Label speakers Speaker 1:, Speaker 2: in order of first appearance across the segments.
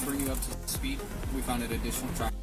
Speaker 1: bring you up to speed, we found an additional track.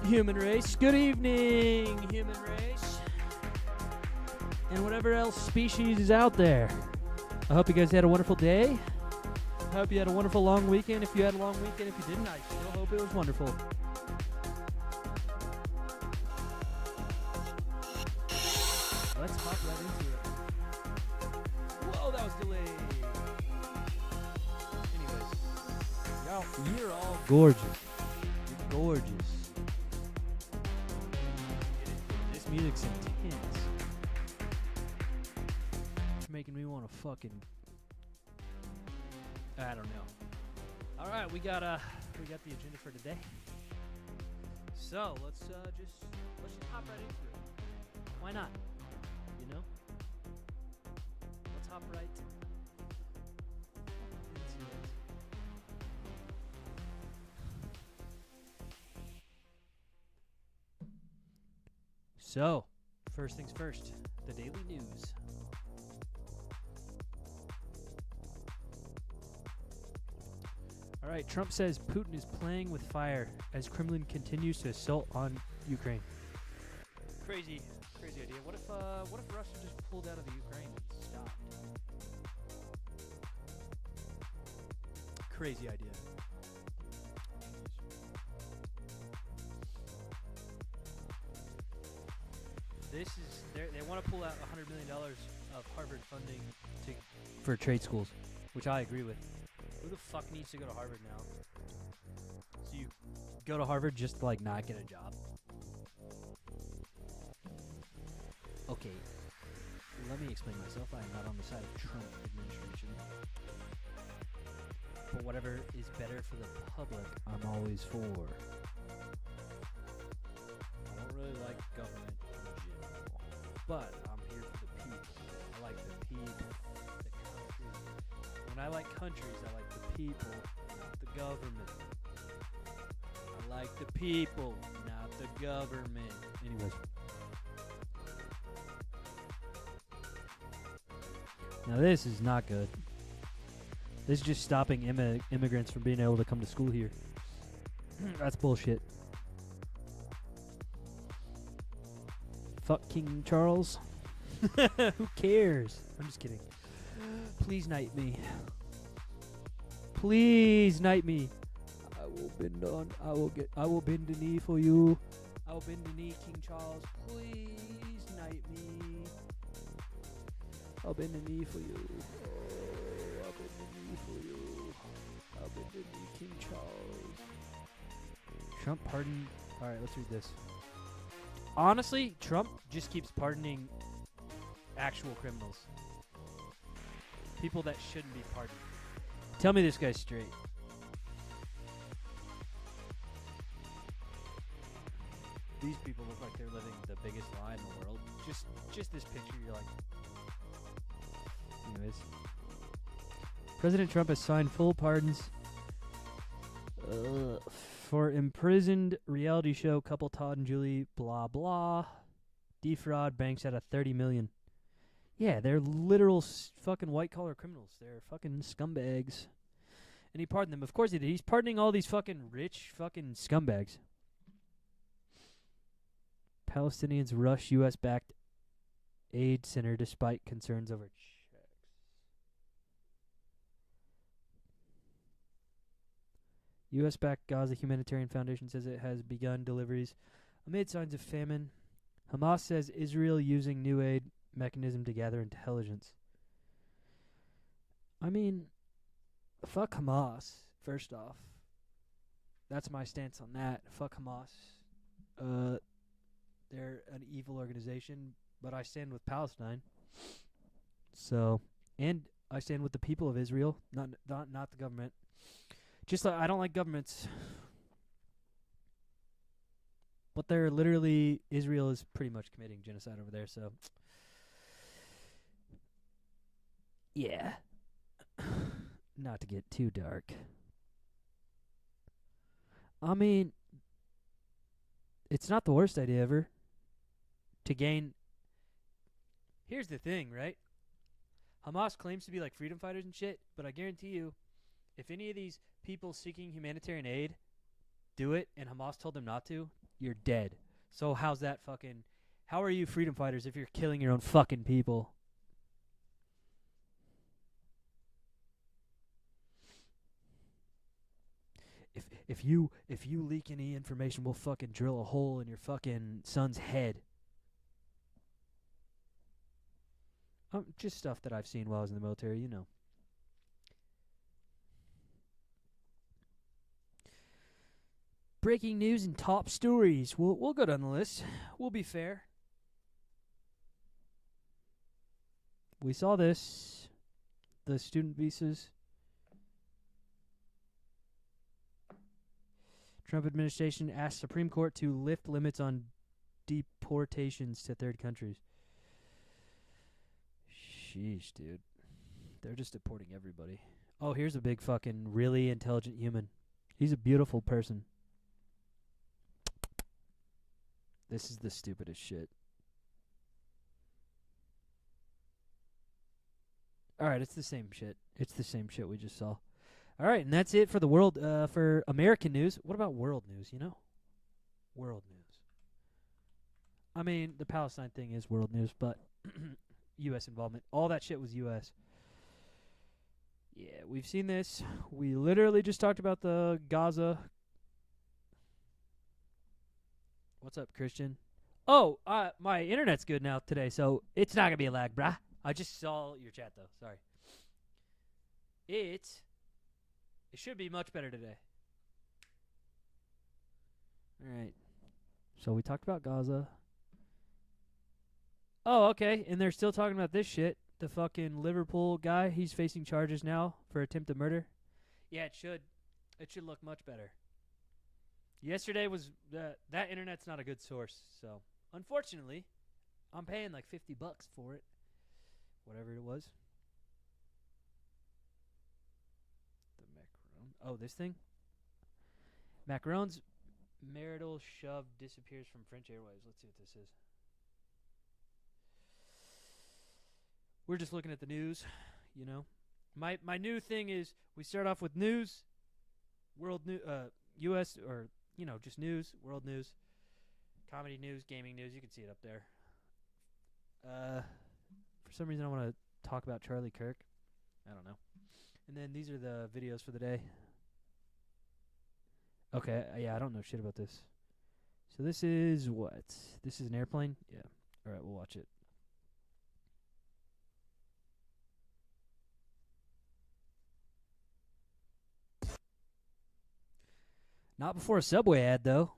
Speaker 2: Human race. Good evening, human race. And whatever else species is out there. I hope you guys had a wonderful day. I hope you had a wonderful long weekend. If you had a long weekend, if you didn't, I still hope it was wonderful. Let's hop right into it. Whoa, that was delayed. Anyways, you're all gorgeous. You're gorgeous. This music's intense. It's making me want to fucking... I don't know. All right, we got the agenda for today. So let's just hop right into it. Why not? You know. Let's hop right into it. So, first things first, the daily news. All right, Trump says Putin is playing with fire as Kremlin continues to assault on Ukraine. Crazy idea. What if Russia just pulled out of the Ukraine and stopped? Crazy idea. They want to pull out $100 million of Harvard funding for trade schools, which I agree with. Who the fuck needs to go to Harvard now? So you go to Harvard just to like not get a job? Okay, let me explain myself. I am not on the side of Trump administration. But whatever is better for the public, I'm always for. I don't really like government in general, but I'm here for the people. I like the people, the country. When I like countries, I like the people, not the government. I like the people, not the government. Anyways. Now this is not good. This is just stopping immigrants from being able to come to school here. That's bullshit. Fuck King Charles. Who cares? I'm just kidding. Please knight me. Please knight me. I will bend on. I will bend the knee for you. I will bend the knee, King Charles. Please knight me. I'll bend the knee for you. Oh, I'll bend the knee for you. I'll bend the knee, King Charles. Trump pardoned. All right, let's read this. Honestly, Trump just keeps pardoning actual criminals. People that shouldn't be pardoned. Tell me this guy's straight. These people look like they're living the biggest lie in the world. Just this picture, you're like... Anyways. President Trump has signed full pardons for imprisoned reality show couple Todd and Julie, blah, blah. Defraud banks out of $30 million. Yeah, they're literal fucking white-collar criminals. They're fucking scumbags. And he pardoned them. Of course he did. He's pardoning all these fucking rich fucking scumbags. Palestinians rush U.S.-backed aid center despite concerns over checks. U.S.-backed Gaza Humanitarian Foundation says it has begun deliveries amid signs of famine. Hamas says Israel using new aid mechanism to gather intelligence. I mean, fuck Hamas, first off. That's my stance on that. Fuck Hamas. They're an evil organization, but I stand with Palestine. So, and I stand with the people of Israel, not the government. Just like I don't like governments. But they're literally, Israel is pretty much committing genocide over there, so. Yeah. Not to get too dark. I mean, it's not the worst idea ever to gain. Here's the thing, right? Hamas claims to be like freedom fighters and shit, but I guarantee you, if any of these people seeking humanitarian aid do it and Hamas told them not to, you're dead. So how's that fucking... How are you freedom fighters if you're killing your own fucking people? If you leak any information, we'll fucking drill a hole in your fucking son's head. Just stuff that I've seen while I was in the military, you know. Breaking news and top stories. We'll go down the list. We'll be fair. We saw this. The student visas. Trump administration asked Supreme Court to lift limits on deportations to third countries. Sheesh, dude. They're just deporting everybody. Oh, here's a big fucking really intelligent human. He's a beautiful person. This is the stupidest shit. Alright, it's the same shit. It's the same shit we just saw. Alright, and that's it for the world, for American news. What about world news, you know? World news. I mean, the Palestine thing is world news, but U.S. involvement. All that shit was U.S. Yeah, we've seen this. We literally just talked about the Gaza. What's up, Christian? Oh, my internet's good now today, so it's not going to be a lag, brah. I just saw your chat, though. Sorry. It should be much better today. All right. So we talked about Gaza. Oh, okay. And they're still talking about this shit. The fucking Liverpool guy, he's facing charges now for attempted murder. Yeah, it should. It should look much better. Yesterday was that internet's not a good source, so unfortunately, I'm paying like $50 for it, whatever it was. The Macron. Oh, this thing. Macron's marital shove disappears from French Airways. Let's see what this is. We're just looking at the news, you know. My new thing is we start off with news, world news, U.S. or. You know, just news, world news, comedy news, gaming news. You can see it up there. For some reason, I want to talk about Charlie Kirk. I don't know. And then these are the videos for the day. Okay, yeah, I don't know shit about this. So this is what? This is an airplane? Yeah. All right, we'll watch it. Not before a Subway ad, though.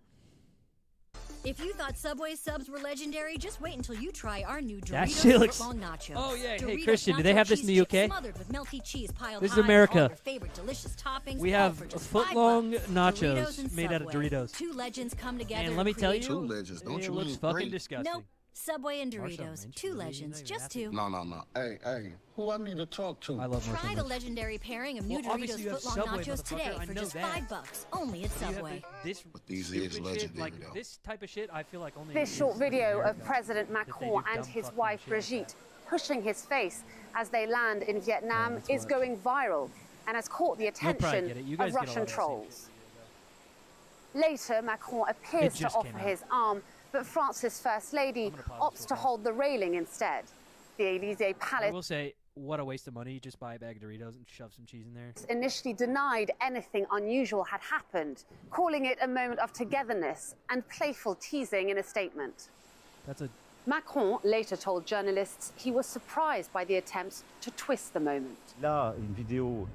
Speaker 3: If you thought Subway subs were legendary, just wait until you try our new
Speaker 2: That
Speaker 3: Doritos
Speaker 2: shit looks-
Speaker 3: footlong nachos.
Speaker 2: Oh, yeah. Hey,
Speaker 3: Doritos
Speaker 2: Christian, do they
Speaker 3: nacho
Speaker 2: have this in the
Speaker 3: cheese
Speaker 2: UK?
Speaker 3: chips smothered with melty cheese piled
Speaker 2: This is
Speaker 3: high with
Speaker 2: America.
Speaker 3: all your favorite delicious toppings,
Speaker 2: We
Speaker 3: all
Speaker 2: have
Speaker 3: for just
Speaker 2: footlong
Speaker 3: $5.
Speaker 2: nachos
Speaker 3: Doritos and
Speaker 2: made out of
Speaker 3: Subway.
Speaker 2: Doritos.
Speaker 3: Two legends come together.
Speaker 2: And
Speaker 3: to
Speaker 2: let me tell
Speaker 3: create-
Speaker 2: you,
Speaker 4: Two legends, don't
Speaker 2: it
Speaker 4: you
Speaker 2: looks
Speaker 4: mean
Speaker 2: fucking
Speaker 4: three?
Speaker 2: disgusting.
Speaker 3: Nope. Subway and
Speaker 2: Marshall
Speaker 3: Doritos.
Speaker 2: mentioned
Speaker 3: Two
Speaker 2: it.
Speaker 3: legends,
Speaker 2: You
Speaker 3: just
Speaker 2: don't even
Speaker 3: two.
Speaker 4: No. Hey, who I need to talk to?
Speaker 2: I love Marshall
Speaker 3: Try the
Speaker 2: Lynch.
Speaker 3: legendary pairing of new
Speaker 2: Well, obviously
Speaker 3: Doritos
Speaker 2: you have
Speaker 3: footlong
Speaker 2: Subway,
Speaker 3: nachos today
Speaker 2: motherfucker. I
Speaker 3: for
Speaker 2: know
Speaker 3: just
Speaker 2: that.
Speaker 3: $5 only at
Speaker 2: You have
Speaker 3: Subway.
Speaker 2: this
Speaker 4: But these
Speaker 2: stupid
Speaker 4: is
Speaker 2: shit,
Speaker 4: legendary,
Speaker 2: like
Speaker 4: though.
Speaker 2: this type of shit, I feel like only
Speaker 5: This
Speaker 2: is
Speaker 5: short
Speaker 2: in
Speaker 5: video of
Speaker 2: America,
Speaker 5: President
Speaker 2: that they do
Speaker 5: Macron and
Speaker 2: dumb
Speaker 5: his
Speaker 2: fucking
Speaker 5: wife
Speaker 2: shit like
Speaker 5: Brigitte
Speaker 2: that.
Speaker 5: pushing his face as they land in Vietnam
Speaker 2: let's
Speaker 5: is
Speaker 2: watch.
Speaker 5: going viral and has caught the
Speaker 2: probably
Speaker 5: attention
Speaker 2: get it. You guys
Speaker 5: of
Speaker 2: get a lot
Speaker 5: Russian
Speaker 2: of the same
Speaker 5: trolls. Later, Macron appears to
Speaker 2: just
Speaker 5: offer
Speaker 2: came out.
Speaker 5: his arm, but France's First Lady
Speaker 2: I'm gonna pause this
Speaker 5: opts to
Speaker 2: real fast.
Speaker 5: hold the railing instead. The Élysée
Speaker 2: I
Speaker 5: Palace
Speaker 2: will say, what a waste of money. You just buy a bag of Doritos and shove some cheese in there.
Speaker 5: initially denied anything unusual had happened, calling it a moment of togetherness and playful teasing in a statement.
Speaker 2: That's a
Speaker 5: Macron later told journalists he was surprised by the attempts to twist the moment.
Speaker 6: Là, une vidéo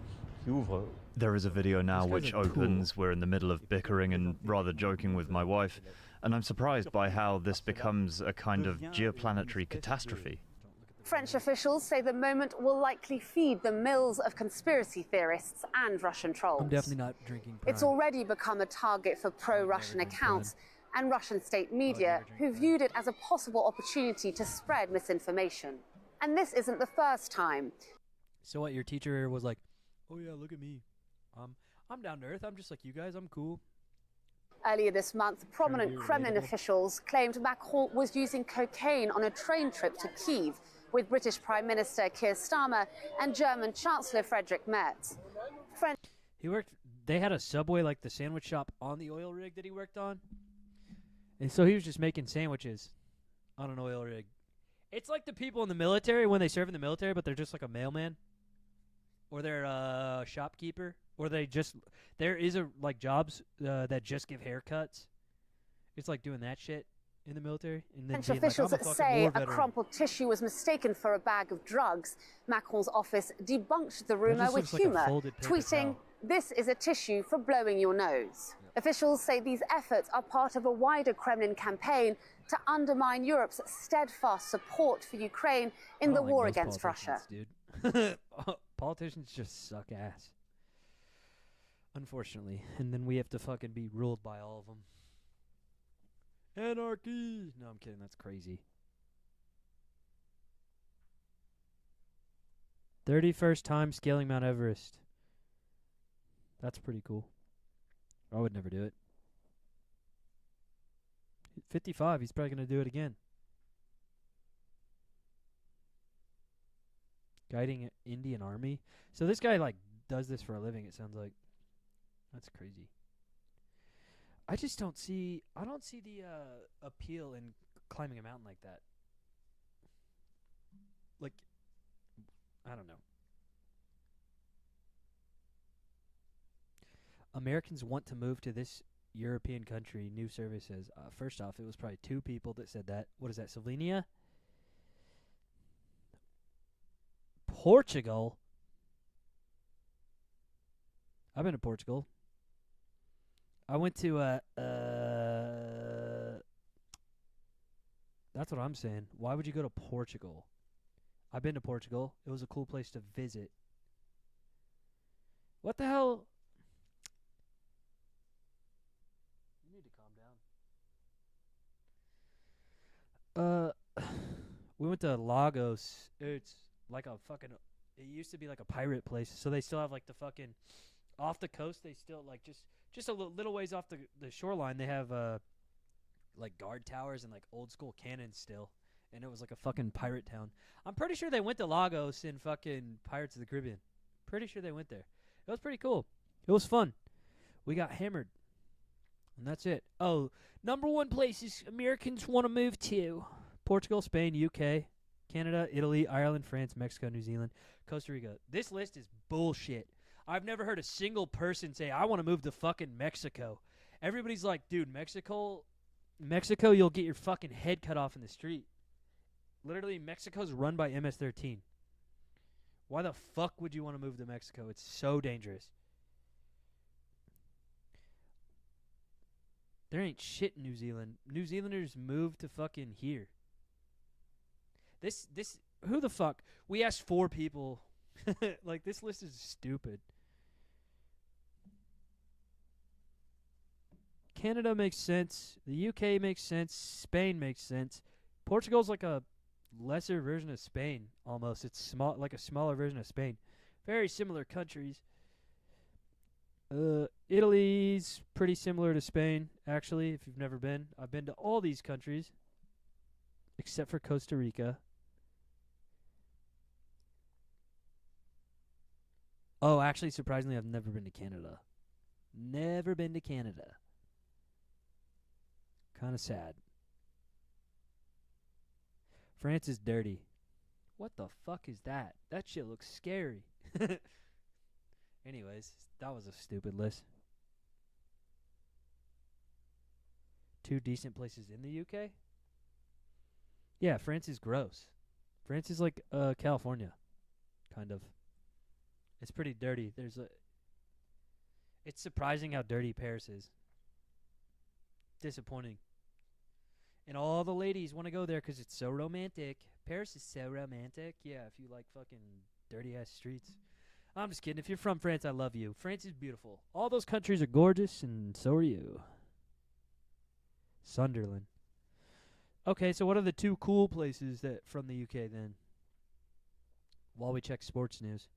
Speaker 6: qui ouvre.
Speaker 7: There is a video now
Speaker 2: These guys
Speaker 7: which
Speaker 2: are cool.
Speaker 7: opens. We're in the middle of bickering and rather joking with my wife, and I'm surprised by how this becomes a kind of geoplanetary catastrophe.
Speaker 5: French officials say the moment will likely feed the mills of conspiracy theorists and Russian trolls.
Speaker 2: I'm definitely not drinking Prime.
Speaker 5: It's already become a target for pro-Russian
Speaker 2: drink
Speaker 5: accounts and Russian state media
Speaker 2: drink
Speaker 5: who
Speaker 2: Prime.
Speaker 5: viewed it as a possible opportunity to spread misinformation. And this isn't the first time.
Speaker 2: So what, your teacher was like, oh yeah, look at me. I'm down to earth. I'm just like you guys. I'm cool.
Speaker 5: Earlier this month, prominent
Speaker 2: be
Speaker 5: Kremlin
Speaker 2: relatable.
Speaker 5: officials claimed Macron was using cocaine on a train trip to Kyiv with British Prime Minister Keir Starmer and German Chancellor Friedrich Merz. French
Speaker 2: He worked. They had a Subway, like the sandwich shop, on the oil rig that he worked on, and so he was just making sandwiches on an oil rig. It's like the people in the military when they serve in the military, but they're just like a mailman, or they're a shopkeeper, or they just there is a like jobs that just give haircuts. It's like doing that shit in the military, and then
Speaker 5: French
Speaker 2: being
Speaker 5: officials
Speaker 2: like, I'm a fucking
Speaker 5: say
Speaker 2: war
Speaker 5: a
Speaker 2: veteran.
Speaker 5: crumpled tissue was mistaken for a bag of drugs. Macron's office debunked the rumor
Speaker 2: just
Speaker 5: with
Speaker 2: looks like a
Speaker 5: humour,
Speaker 2: folded paper
Speaker 5: tweeting,
Speaker 2: towel.
Speaker 5: "This is a tissue for blowing your nose." Officials say these efforts are part of a wider Kremlin campaign to undermine Europe's steadfast support for Ukraine in
Speaker 2: I
Speaker 5: the
Speaker 2: don't like
Speaker 5: war
Speaker 2: most
Speaker 5: against Russia.
Speaker 2: politicians, dude. Politicians just suck ass. Unfortunately. And then we have to fucking be ruled by all of them. Anarchy! No, I'm kidding. That's crazy. 31st time scaling Mount Everest. That's pretty cool. I would never do it. 55, he's probably going to do it again. Guiding an Indian army. So this guy like does this for a living, it sounds like. That's crazy. I just don't see the appeal in climbing a mountain like that. Like I don't know. Americans want to move to this European country, new survey says. First off, it was probably 2 people that said that. What is that, Slovenia? Portugal? I've been to Portugal. I went to, that's what I'm saying. Why would you go to Portugal? I've been to Portugal. It was a cool place to visit. What the hell? You need to calm down. We went to Lagos. It's like a fucking. It used to be like a pirate place, so they still have like the fucking off the coast. They still like just a little ways off the shoreline. They have like guard towers and like old school cannons still, and it was like a fucking pirate town. I'm pretty sure they went to Lagos in fucking Pirates of the Caribbean. Pretty sure they went there. It was pretty cool. It was fun. We got hammered. And that's it. Oh, number 1 places Americans want to move to. Portugal, Spain, UK, Canada, Italy, Ireland, France, Mexico, New Zealand, Costa Rica. This list is bullshit. I've never heard a single person say, I want to move to fucking Mexico. Everybody's like, dude, Mexico, you'll get your fucking head cut off in the street. Literally, Mexico's run by MS-13. Why the fuck would you want to move to Mexico? It's so dangerous. There ain't shit in New Zealand. New Zealanders moved to fucking here. This who the fuck? We asked 4 people. Like, this list is stupid. Canada makes sense. The UK makes sense. Spain makes sense. Portugal's like a lesser version of Spain, almost. It's small, like a smaller version of Spain. Very similar countries. Italy's pretty similar to Spain, actually, if you've never been. I've been to all these countries, except for Costa Rica. Oh, actually, surprisingly, I've never been to Canada. Never been to Canada. Kind of sad. France is dirty. What the fuck is that? That shit looks scary. Anyways, that was a stupid list. 2 decent places in the UK? Yeah, France is gross. France is like California, kind of. It's pretty dirty. It's surprising how dirty Paris is. Disappointing. And all the ladies want to go there because it's so romantic. Paris is so romantic. Yeah, if you like fucking dirty-ass streets. I'm just kidding. If you're from France, I love you. France is beautiful. All those countries are gorgeous, and so are you. Sunderland. Okay, so what are the 2 cool places that from the UK then? While we check sports news.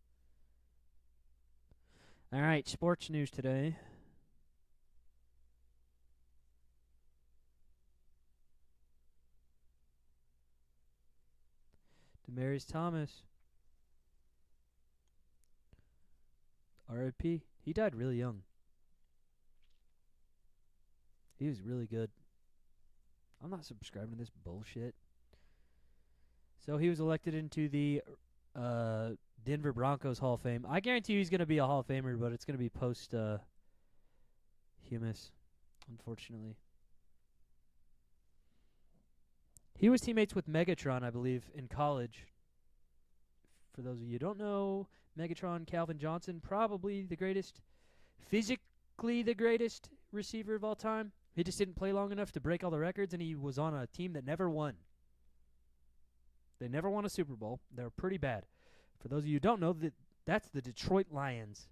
Speaker 2: All right, sports news today. Demaryius Thomas. R.I.P. He died really young. He was really good. I'm not subscribing to this bullshit. So he was elected into the Denver Broncos Hall of Fame. I guarantee you he's going to be a Hall of Famer, but it's going to be post-Humus, unfortunately. He was teammates with Megatron, I believe, in college. For those of you who don't know, Megatron, Calvin Johnson, probably the greatest, physically the greatest receiver of all time. He just didn't play long enough to break all the records, and he was on a team that never won. They never won a Super Bowl. They were pretty bad. For those of you who don't know, that's the Detroit Lions.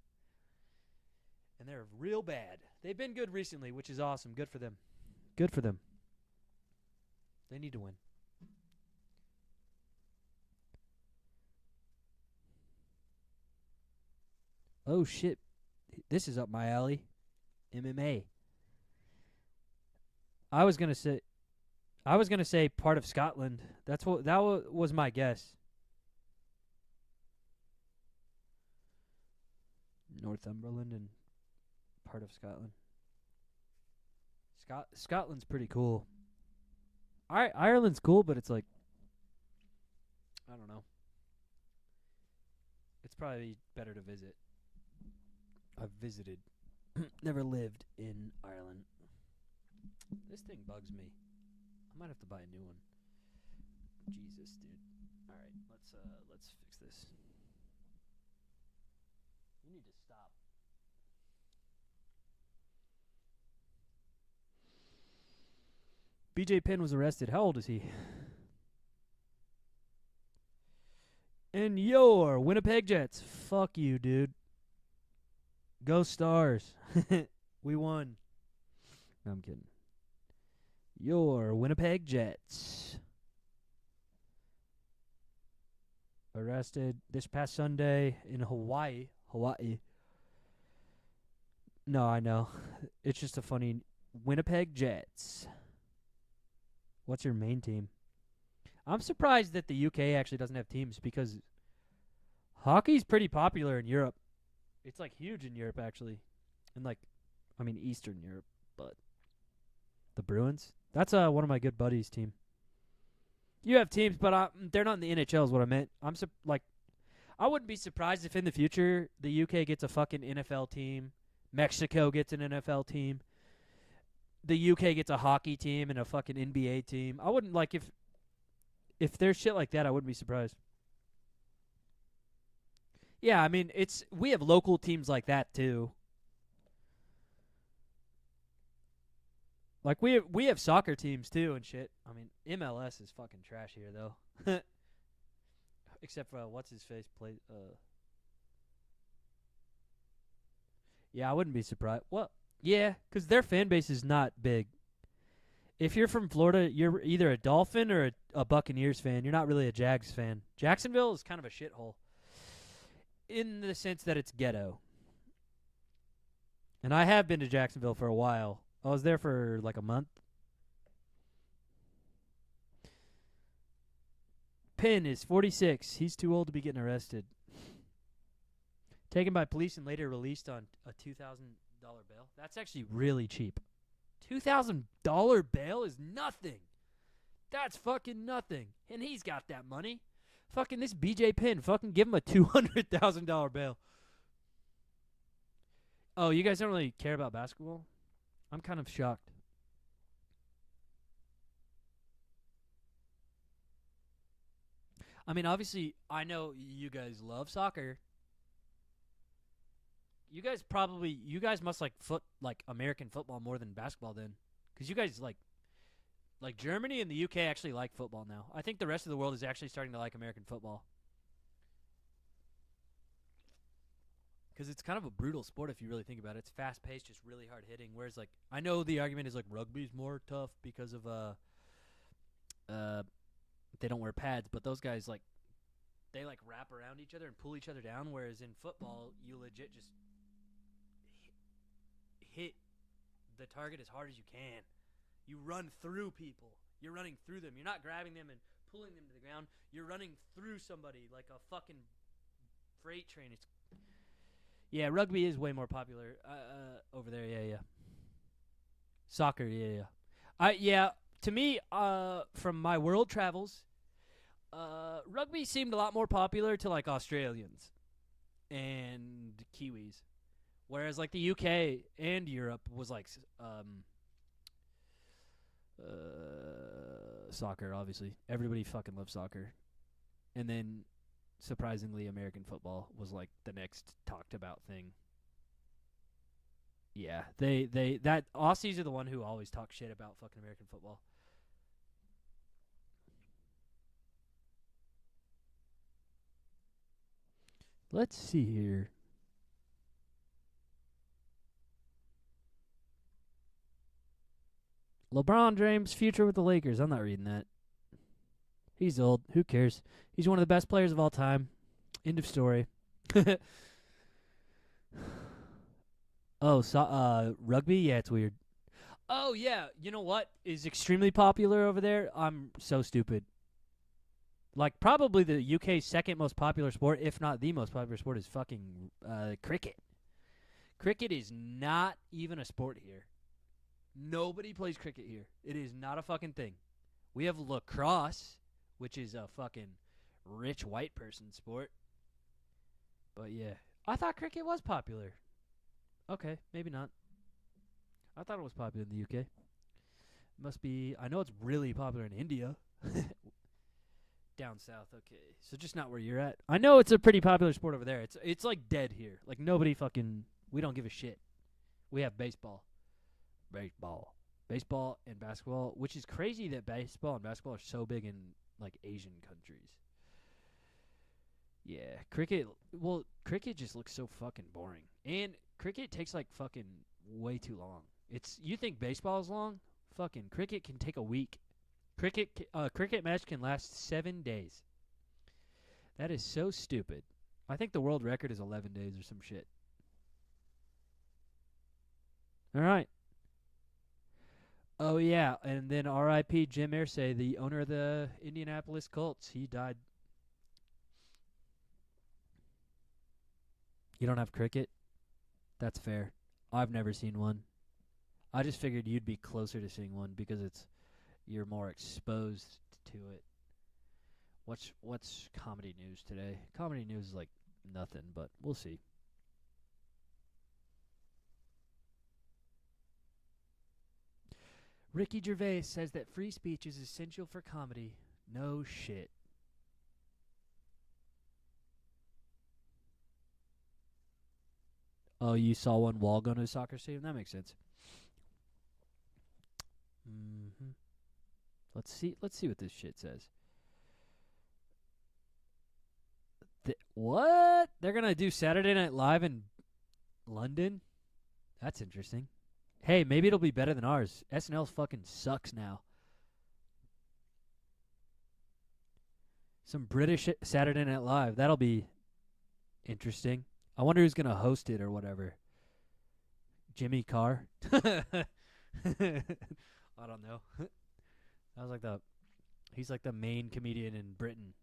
Speaker 2: And they're real bad. They've been good recently, which is awesome. Good for them. Good for them. They need to win. Oh, shit. This is up my alley. MMA. I was gonna say part of Scotland. That was my guess. Northumberland and part of Scotland. Scotland's pretty cool. Ireland's cool, but it's like, I don't know. It's probably better to visit. I've visited, never lived in Ireland. This thing bugs me. I might have to buy a new one. Jesus, dude. All right, let's fix this. You need to stop. BJ Penn was arrested. How old is he? And your Winnipeg Jets. Fuck you, dude. Go Stars. We won. No, I'm kidding. Your Winnipeg Jets. Arrested this past Sunday in Hawaii. No, I know. It's just a funny Winnipeg Jets. What's your main team? I'm surprised that the UK actually doesn't have teams because hockey's pretty popular in Europe. It's like huge in Europe actually. And Eastern Europe, but the Bruins? That's one of my good buddies' team. You have teams, but they're not in the NHL is what I meant. I wouldn't be surprised if in the future the UK gets a fucking NFL team, Mexico gets an NFL team, the UK gets a hockey team and a fucking NBA team. I wouldn't if there's shit like that, I wouldn't be surprised. Yeah, I mean, we have local teams like that too. Like we have soccer teams too and shit. I mean, MLS is fucking trash here though. Except for what's his face play. Yeah, I wouldn't be surprised. Well, yeah, because their fan base is not big. If you're from Florida, you're either a Dolphin or a Buccaneers fan. You're not really a Jags fan. Jacksonville is kind of a shithole in the sense that it's ghetto. And I have been to Jacksonville for a while. I was there for like a month. Penn is 46. He's too old to be getting arrested. Taken by police and later released on a $2,000 bail. That's actually really cheap. $2,000 bail is nothing. That's fucking nothing. And he's got that money. Fucking this BJ Penn. Fucking give him a $200,000 bail. Oh, you guys don't really care about basketball? I'm kind of shocked. I mean, obviously, I know you guys love soccer. You guys must like American football more than basketball then. Because you guys like Germany and the UK actually like football now. I think the rest of the world is actually starting to like American football. Because it's kind of a brutal sport if you really think about it. It's fast-paced, just really hard-hitting. Whereas, like, I know the argument is, like, rugby's more tough because of, they don't wear pads. But those guys, like, they, like, wrap around each other and pull each other down. Whereas in football, you legit just hit the target as hard as you can. You run through people. You're running through them. You're not grabbing them and pulling them to the ground. You're running through somebody like a fucking freight train. Yeah, rugby is way more popular over there. Yeah. Soccer, yeah. To me, from my world travels, rugby seemed a lot more popular to like Australians and Kiwis, whereas like the UK and Europe was like soccer. Obviously, everybody fucking loves soccer, and then surprisingly, American football was like the next talked about thing. Yeah, that Aussies are the one who always talk shit about fucking American football. Let's see here. LeBron James' future with the Lakers. I'm not reading that. He's old. Who cares? He's one of the best players of all time. End of story. Rugby? Yeah, it's weird. Oh, yeah. You know what is extremely popular over there? I'm so stupid. Like, probably the UK's second most popular sport, if not the most popular sport, is fucking cricket. Cricket is not even a sport here. Nobody plays cricket here. It is not a fucking thing. We have lacrosse, which is a fucking rich white person sport. But yeah, I thought cricket was popular. Okay, maybe not. I thought it was popular in the UK. Must be, I know it's really popular in India. Down south, okay. So just not where you're at. I know it's a pretty popular sport over there. It's like dead here. Like nobody fucking, we don't give a shit. We have baseball. Baseball and basketball, which is crazy that baseball and basketball are so big in like Asian countries. Yeah, cricket just looks so fucking boring. And cricket takes like fucking way too long. You think baseball is long? Fucking cricket can take a week. Cricket match can last 7 days. That is so stupid. I think the world record is 11 days or some shit. All right. Oh, yeah, and then R.I.P. Jim Irsay, the owner of the Indianapolis Colts. He died. You don't have cricket? That's fair. I've never seen one. I just figured you'd be closer to seeing one because you're more exposed to it. What's comedy news today? Comedy news is like nothing, but we'll see. Ricky Gervais says that free speech is essential for comedy. No shit. Oh, you saw one while going to a soccer stadium? That makes sense. Mm-hmm. Let's see what this shit says. What? They're gonna do Saturday Night Live in London? That's interesting. Hey, maybe it'll be better than ours. SNL fucking sucks now. Some British Saturday Night Live. That'll be interesting. I wonder who's gonna host it or whatever. Jimmy Carr? I don't know. That was like he's like the main comedian in Britain.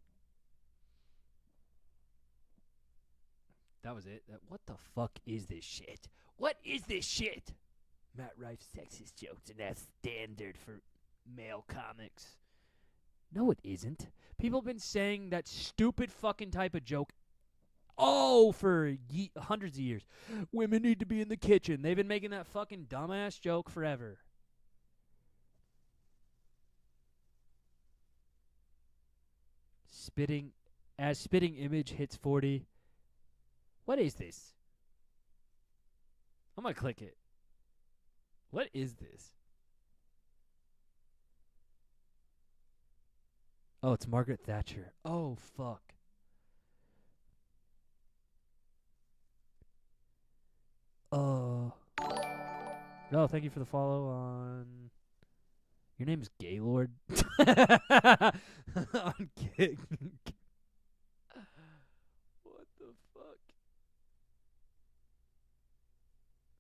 Speaker 2: That was it. What the fuck is this shit? What is this shit? Matt Rife's sexist jokes, and that's standard for male comics. No, it isn't. People have been saying that stupid fucking type of joke for hundreds of years. Women need to be in the kitchen. They've been making that fucking dumbass joke forever. Spitting image hits 40. What is this? I'm gonna click it. What is this? Oh, it's Margaret Thatcher. Oh, fuck. No, thank you for the follow on... Your name is Gaylord? On Kick. What the fuck?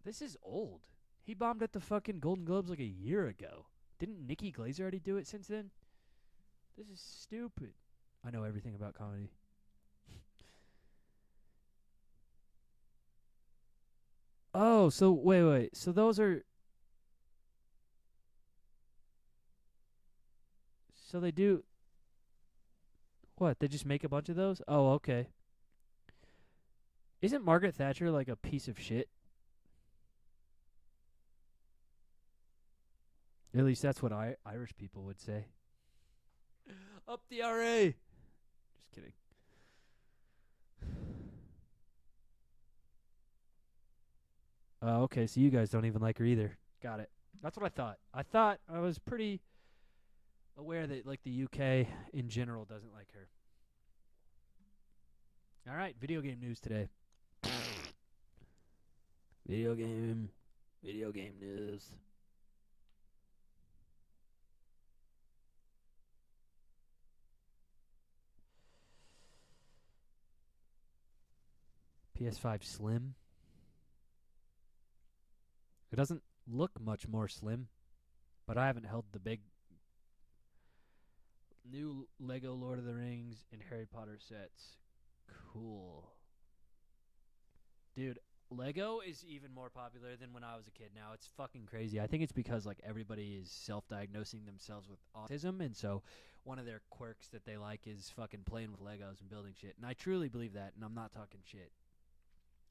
Speaker 2: This is old. He bombed at the fucking Golden Globes like a year ago. Didn't Nikki Glaser already do it since then? This is stupid. I know everything about comedy. Oh, so wait. So those are... So they do... What, they just make a bunch of those? Oh, okay. Isn't Margaret Thatcher like a piece of shit? At least that's what Irish people would say. Up the RA! Just kidding. Okay, so you guys don't even like her either. Got it. That's what I thought. I thought I was pretty aware that like the UK in general doesn't like her. All right, video game news today. Video game news. PS5 Slim. It doesn't look much more slim, but I haven't held the big new Lego Lord of the Rings and Harry Potter sets. Cool. Dude, Lego is even more popular than when I was a kid now. It's fucking crazy. I think it's because like everybody is self-diagnosing themselves with autism, and so one of their quirks that they like is fucking playing with Legos and building shit. And I truly believe that, and I'm not talking shit.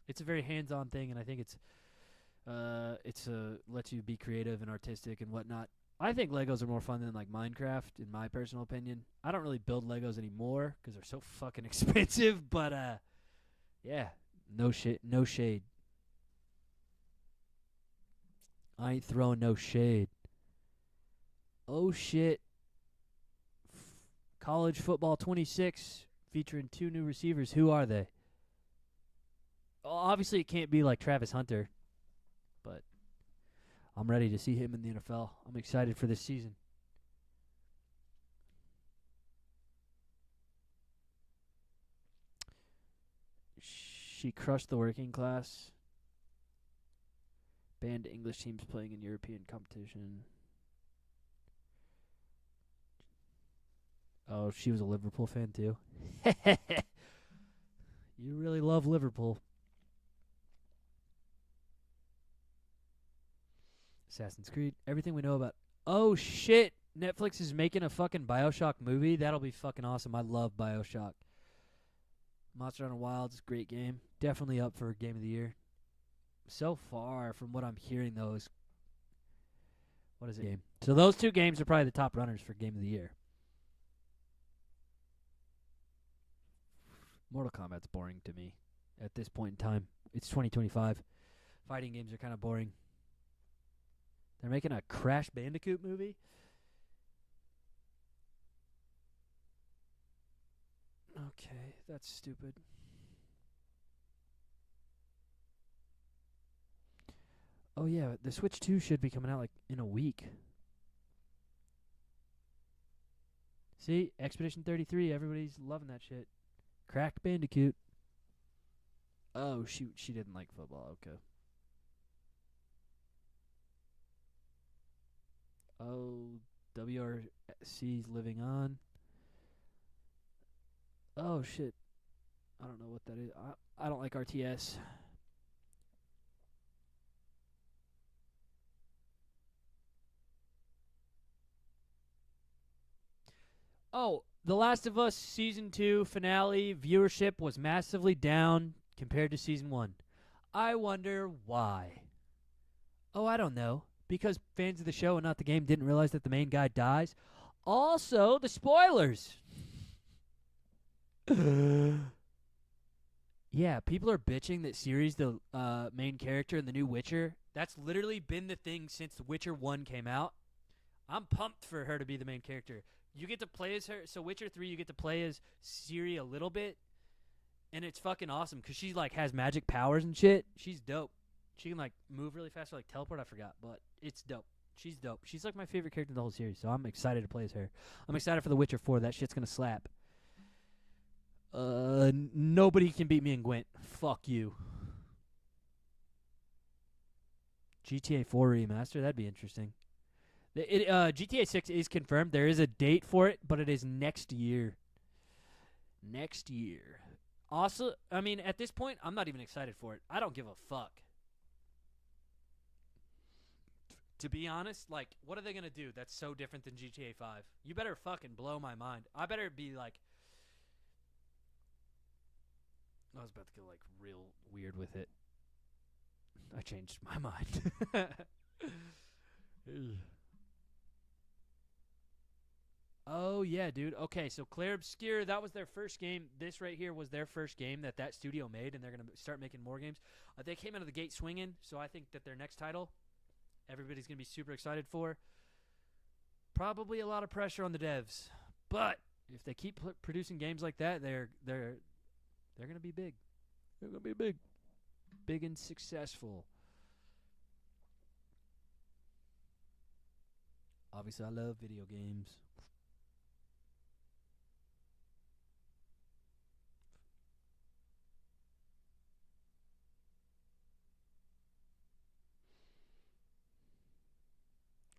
Speaker 2: It's a very hands-on thing, and I think it's lets you be creative and artistic and whatnot. I think Legos are more fun than like Minecraft, in my personal opinion. I don't really build Legos anymore because they're so fucking expensive. But yeah, no shade. I ain't throwing no shade. Oh shit! College football 26 featuring 2 new receivers. Who are they? Well, obviously it can't be like Travis Hunter, but I'm ready to see him in the NFL. I'm excited for this season. She crushed the working class. Banned English teams playing in European competition. Oh, she was a Liverpool fan too. You really love Liverpool. Assassin's Creed. Everything we know about. Oh, shit. Netflix is making a fucking Bioshock movie. That'll be fucking awesome. I love Bioshock. Monster Hunter Wilds, great game. Definitely up for Game of the Year. So far, from what I'm hearing, though, is... What is it? Game. So those 2 games are probably the top runners for Game of the Year. Mortal Kombat's boring to me at this point in time. It's 2025. Fighting games are kind of boring. They're making a Crash Bandicoot movie? Okay, that's stupid. Oh yeah, the Switch 2 should be coming out like in a week. See, Expedition 33, everybody's loving that shit. Cracked Bandicoot. Oh shoot, she didn't like football, okay. Oh, WRC's living on. Oh shit. I don't know what that is. I don't like RTS. Oh, The Last of Us Season 2 finale viewership was massively down compared to Season 1. I wonder why. Oh, I don't know. Because fans of the show and not the game didn't realize that the main guy dies. Also, the spoilers. Yeah, people are bitching that Ciri's the main character in the new Witcher. That's literally been the thing since The Witcher 1 came out. I'm pumped for her to be the main character. You get to play as her. So Witcher 3, you get to play as Ciri a little bit. And it's fucking awesome because she like has magic powers and shit. She's dope. She can like move really fast or like teleport. I forgot, but it's dope. She's dope. She's like my favorite character in the whole series, so I'm excited to play as her. I'm excited for The Witcher 4. That shit's gonna slap. Nobody can beat me in Gwent. Fuck you. GTA 4 remaster. That'd be interesting. GTA 6 is confirmed. There is a date for it, but it is next year. Next year. Also, I mean, at this point, I'm not even excited for it. I don't give a fuck. To be honest, like, what are they going to do that's so different than GTA 5? You better fucking blow my mind. I better be like... I was about to go, like, real weird with it. I changed my mind. Oh, yeah, dude. Okay, so Claire Obscure, that was their first game. This right here was their first game that studio made, and they're going to start making more games. They came out of the gate swinging, so I think that their next title, everybody's going to be super excited for. Probably a lot of pressure on the devs. But if they keep producing games like that, they're going to be big. They're going to be big. Big and successful. Obviously, I love video games.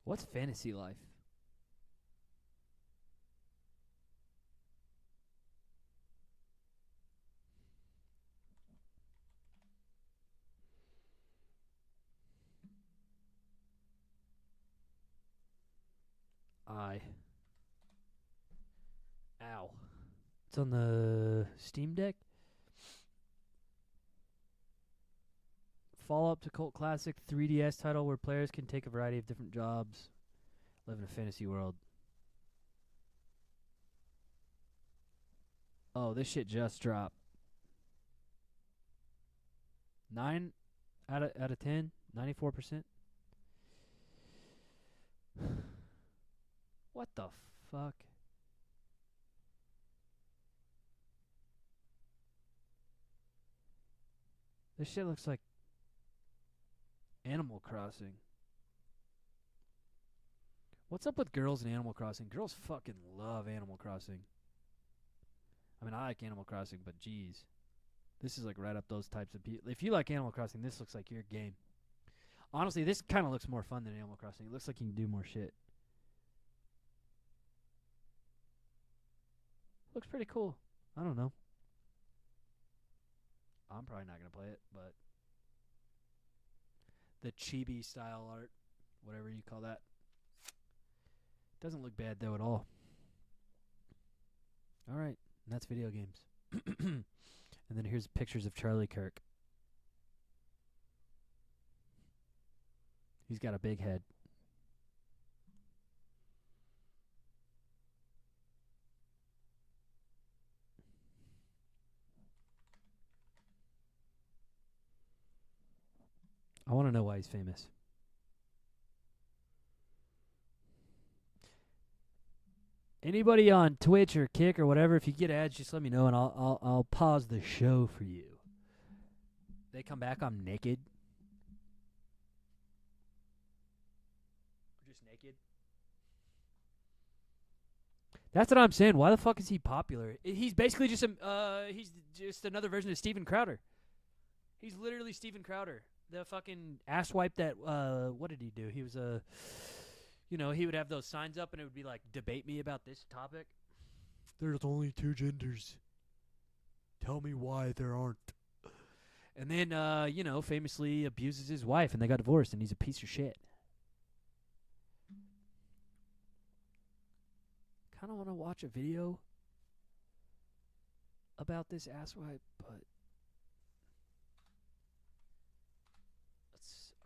Speaker 2: What's Fantasy Life? Ow. It's on the Steam Deck. Follow-up to cult classic 3DS title where players can take a variety of different jobs, live in a fantasy world. Oh, this shit just dropped. 9 out of 10, 94%. What the fuck? This shit looks like Animal Crossing. What's up with girls in Animal Crossing? Girls fucking love Animal Crossing. I mean, I like Animal Crossing, but geez. This is like right up those types of people. If you like Animal Crossing, this looks like your game. Honestly, this kind of looks more fun than Animal Crossing. It looks like you can do more shit. Looks pretty cool. I don't know. I'm probably not going to play it, but the chibi style art, whatever you call that, doesn't look bad though at all. All right, and that's video games. And then here's pictures of Charlie Kirk. He's got a big head. I want to know why he's famous. Anybody on Twitch or Kick or whatever, if you get ads, just let me know and I'll pause the show for you. They come back, I'm naked. Just naked. That's what I'm saying. Why the fuck is he popular? He's basically just he's just another version of Steven Crowder. He's literally Steven Crowder. The fucking asswipe that what did he do? He was you know, he would have those signs up and it would be like, debate me about this topic. There's only 2 genders. Tell me why there aren't. And then, you know, famously abuses his wife and they got divorced and he's a piece of shit. Kind of want to watch a video about this asswipe, but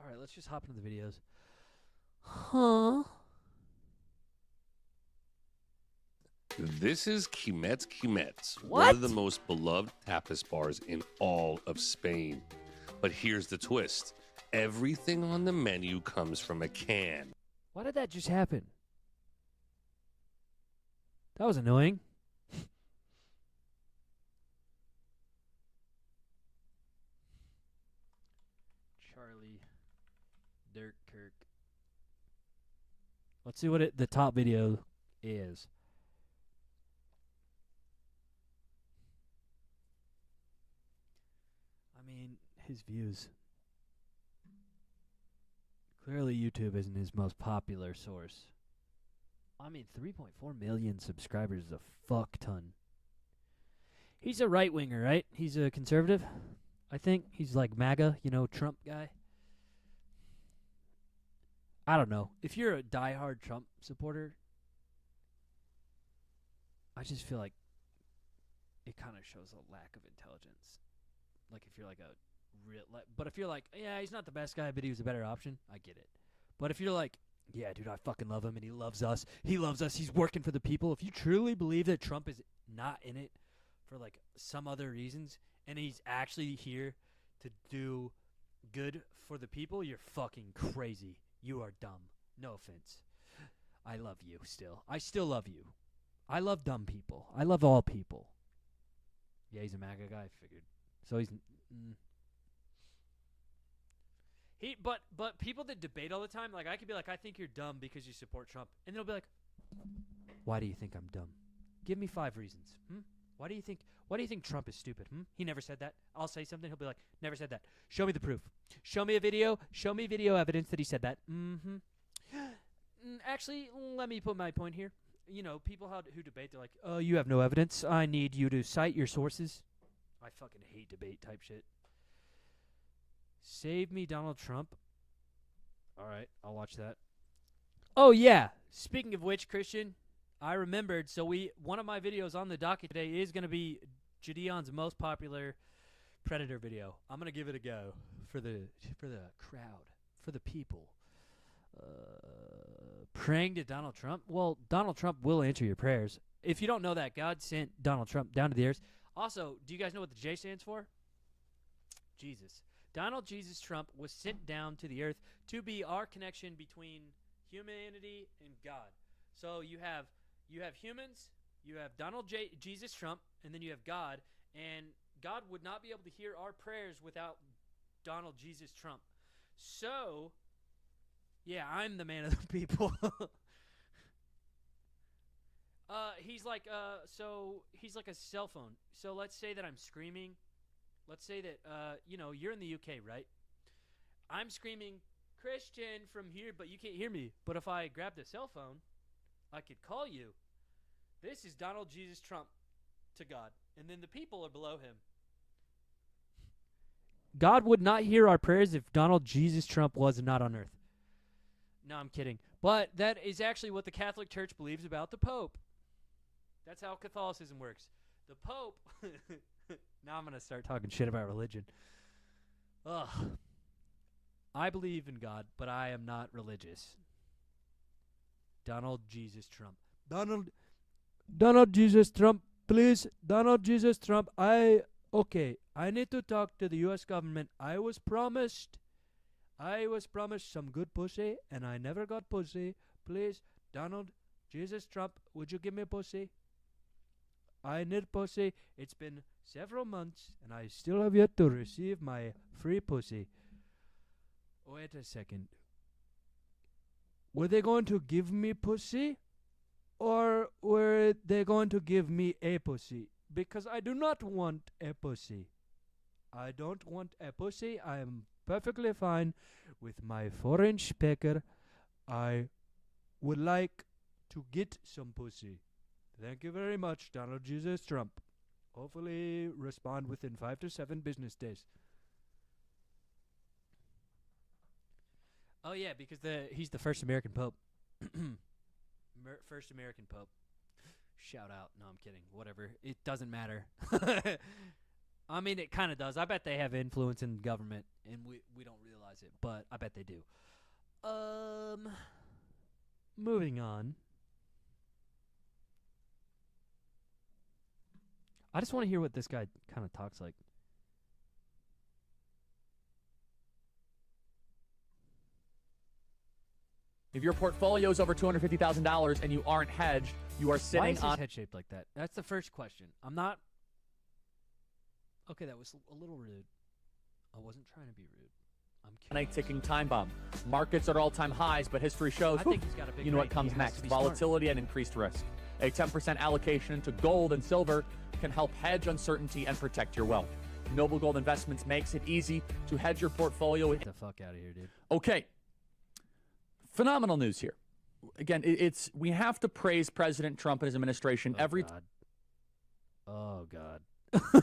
Speaker 2: alright, let's just hop into the videos. Huh?
Speaker 8: This is Quimet Quimet, one
Speaker 2: What?
Speaker 8: of the most beloved tapas bars in all of Spain. But here's the twist. Everything on the menu comes from a can.
Speaker 2: Why did that just happen? That was annoying. Charlie Dirk Kirk. Let's see what the top video is. I mean, his views. Clearly YouTube isn't his most popular source. I mean, 3.4 million subscribers is a fuck ton. He's a right-winger, right? He's a conservative, I think. He's like MAGA, you know, Trump guy. I don't know. If you're a diehard Trump supporter, I just feel like it kind of shows a lack of intelligence. Like if you're like a real, but if you're like, yeah, he's not the best guy, but he was a better option, I get it. But if you're like, yeah, dude, I fucking love him and he loves us, he's working for the people. If you truly believe that Trump is not in it for like some other reasons and he's actually here to do good for the people, you're fucking crazy. You are dumb. No offense. I love you still. I still love you. I love dumb people. I love all people. Yeah, he's a MAGA guy, I figured. So he's but people that debate all the time, like I could be like, I think you're dumb because you support Trump. And they'll be like, why do you think I'm dumb? Give me 5 reasons. Why do you think Trump is stupid? He never said that. I'll say something, he'll be like, never said that. Show me the proof. Show me a video. Show me video evidence that he said that. Actually, let me put my point here. You know, people who debate, they're like, oh, you have no evidence. I need you to cite your sources. I fucking hate debate type shit. Save me, Donald Trump. All right, I'll watch that. Oh, yeah. Speaking of which, Christian, I remembered. So one of my videos on the docket today is going to be Jadeon's most popular Predator video. I'm going to give it a go for the crowd, for the people. Praying to Donald Trump? Well, Donald Trump will answer your prayers. If you don't know that, God sent Donald Trump down to the earth. Also, do you guys know what the J stands for? Jesus. Donald Jesus Trump was sent down to the earth to be our connection between humanity and God. So you have humans, you have Donald Jesus Trump, and then you have God. And God would not be able to hear our prayers without Donald Jesus Trump. So, yeah, I'm the man of the people. He's like a cell phone. So let's say that I'm screaming. Let's say that, you're in the UK, right? I'm screaming, Christian, from here, but you can't hear me. But if I grab the cell phone, I could call you. This is Donald Jesus Trump to God. And then the people are below him. God would not hear our prayers if Donald Jesus Trump was not on earth. No, I'm kidding. But that is actually what the Catholic Church believes about the Pope. That's how Catholicism works. The Pope... Now I'm going to start talking shit about religion. Ugh. I believe in God, but I am not religious. Donald Jesus Trump. Donald Jesus Trump, please. Donald Jesus Trump, I need to talk to the U.S. government. I was promised some good pussy, and I never got pussy. Please, Donald Jesus Trump, would you give me pussy? I need pussy. It's been several months, and I still have yet to receive my free pussy. Wait a second. Were they going to give me pussy? Or were they going to give me a pussy? Because I do not want a pussy. I don't want a pussy. I am perfectly fine with my 4-inch pecker. I would like to get some pussy. Thank you very much, Donald Jesus Trump. Hopefully respond within 5 to 7 business days. Oh yeah, because he's the first American pope. First American pope. Shout out. No, I'm kidding. Whatever. It doesn't matter. I mean, it kind of does. I bet they have influence in government, and we don't realize it, but I bet they do. Moving on. I just want to hear what this guy kind of talks like.
Speaker 9: If your portfolio is over $250,000 and you aren't hedged, you are
Speaker 2: Why
Speaker 9: sitting
Speaker 2: is his
Speaker 9: on.
Speaker 2: head shaped like that? That's the first question. I'm not. Okay, that was a little rude. I wasn't trying to be rude. I'm
Speaker 9: On a
Speaker 2: curious.
Speaker 9: ticking time bomb. Markets are at all-time highs, but history shows
Speaker 2: I think he's got a big
Speaker 9: you know what
Speaker 2: brain.
Speaker 9: comes
Speaker 2: He has
Speaker 9: next.
Speaker 2: to be smart.
Speaker 9: Volatility and increased risk. A 10% allocation into gold and silver can help hedge uncertainty and protect your wealth. Noble Gold Investments makes it easy to hedge your portfolio.
Speaker 2: Get the fuck out of here, dude.
Speaker 9: Okay. Phenomenal news here. Again, it's we have to praise President Trump and his administration every
Speaker 2: God. Oh God.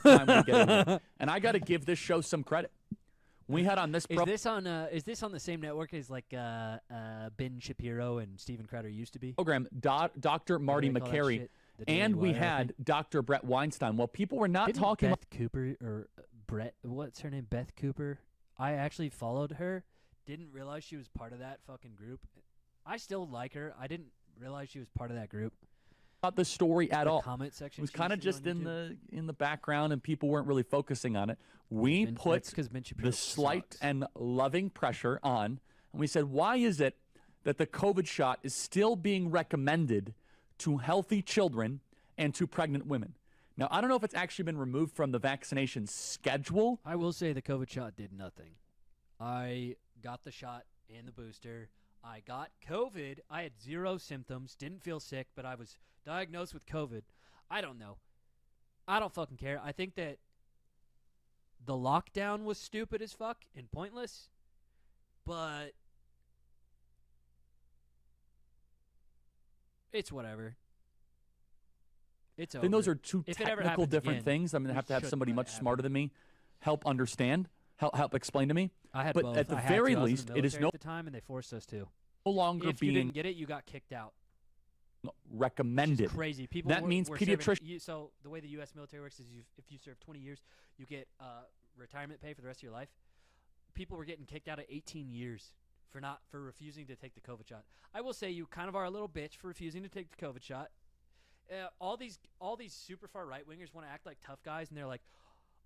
Speaker 9: time we get in here. And I got to give this show some credit. We had on this
Speaker 2: Is this on the same network as like Ben Shapiro and Steven Crowder used to be?
Speaker 9: program, Dr. Marty
Speaker 2: What do they call that
Speaker 9: McCary,
Speaker 2: shit? The Daily
Speaker 9: and we
Speaker 2: Wire, I
Speaker 9: had
Speaker 2: think.
Speaker 9: Dr. Brett Weinstein. Well, people were not
Speaker 2: Didn't
Speaker 9: talking
Speaker 2: Beth Cooper or Brett, what's her name? Beth Cooper. I actually followed her. Didn't realize she was part of that fucking group. I still like her. I didn't realize she was part of that group.
Speaker 9: about the story at
Speaker 2: The
Speaker 9: all.
Speaker 2: comment section.
Speaker 9: It was
Speaker 2: she
Speaker 9: kind of
Speaker 2: used to
Speaker 9: just
Speaker 2: do on
Speaker 9: in the background, and people weren't really focusing on it. We
Speaker 2: Ben-
Speaker 9: put
Speaker 2: that's 'cause Ben Shapiro
Speaker 9: the slight
Speaker 2: sucks.
Speaker 9: and loving pressure on, and we said, why is it that the COVID shot is still being recommended to healthy children and to pregnant women? Now, I don't know if it's actually been removed from the vaccination schedule.
Speaker 2: I will say the COVID shot did nothing. I got the shot and the booster. I got COVID. I had 0 symptoms, didn't feel sick, but I was diagnosed with COVID. I don't know. I don't fucking care. I think that the lockdown was stupid as fuck and pointless, but it's whatever. It's
Speaker 9: I
Speaker 2: over.
Speaker 9: think those are two
Speaker 2: If it ever
Speaker 9: technical
Speaker 2: happens
Speaker 9: different
Speaker 2: again,
Speaker 9: things. I'm going to
Speaker 2: we
Speaker 9: have to have
Speaker 2: should
Speaker 9: somebody
Speaker 2: let
Speaker 9: much
Speaker 2: it happen.
Speaker 9: smarter than me help understand, help explain to me.
Speaker 2: I had
Speaker 9: but
Speaker 2: both.
Speaker 9: at the
Speaker 2: I had
Speaker 9: very
Speaker 2: to. I was in
Speaker 9: least,
Speaker 2: the
Speaker 9: it is
Speaker 2: military
Speaker 9: no
Speaker 2: at the time, and they forced us to.
Speaker 9: longer
Speaker 2: If you
Speaker 9: being
Speaker 2: didn't get it, you got kicked out.
Speaker 9: recommended.
Speaker 2: Which is crazy. People
Speaker 9: That means
Speaker 2: were
Speaker 9: pediatrician.
Speaker 2: So the way the U.S. military works is, if you serve 20 years, you get retirement pay for the rest of your life. People were getting kicked out at 18 years for refusing to take the COVID shot. I will say you kind of are a little bitch for refusing to take the COVID shot. All these super far right wingers want to act like tough guys, and they're like,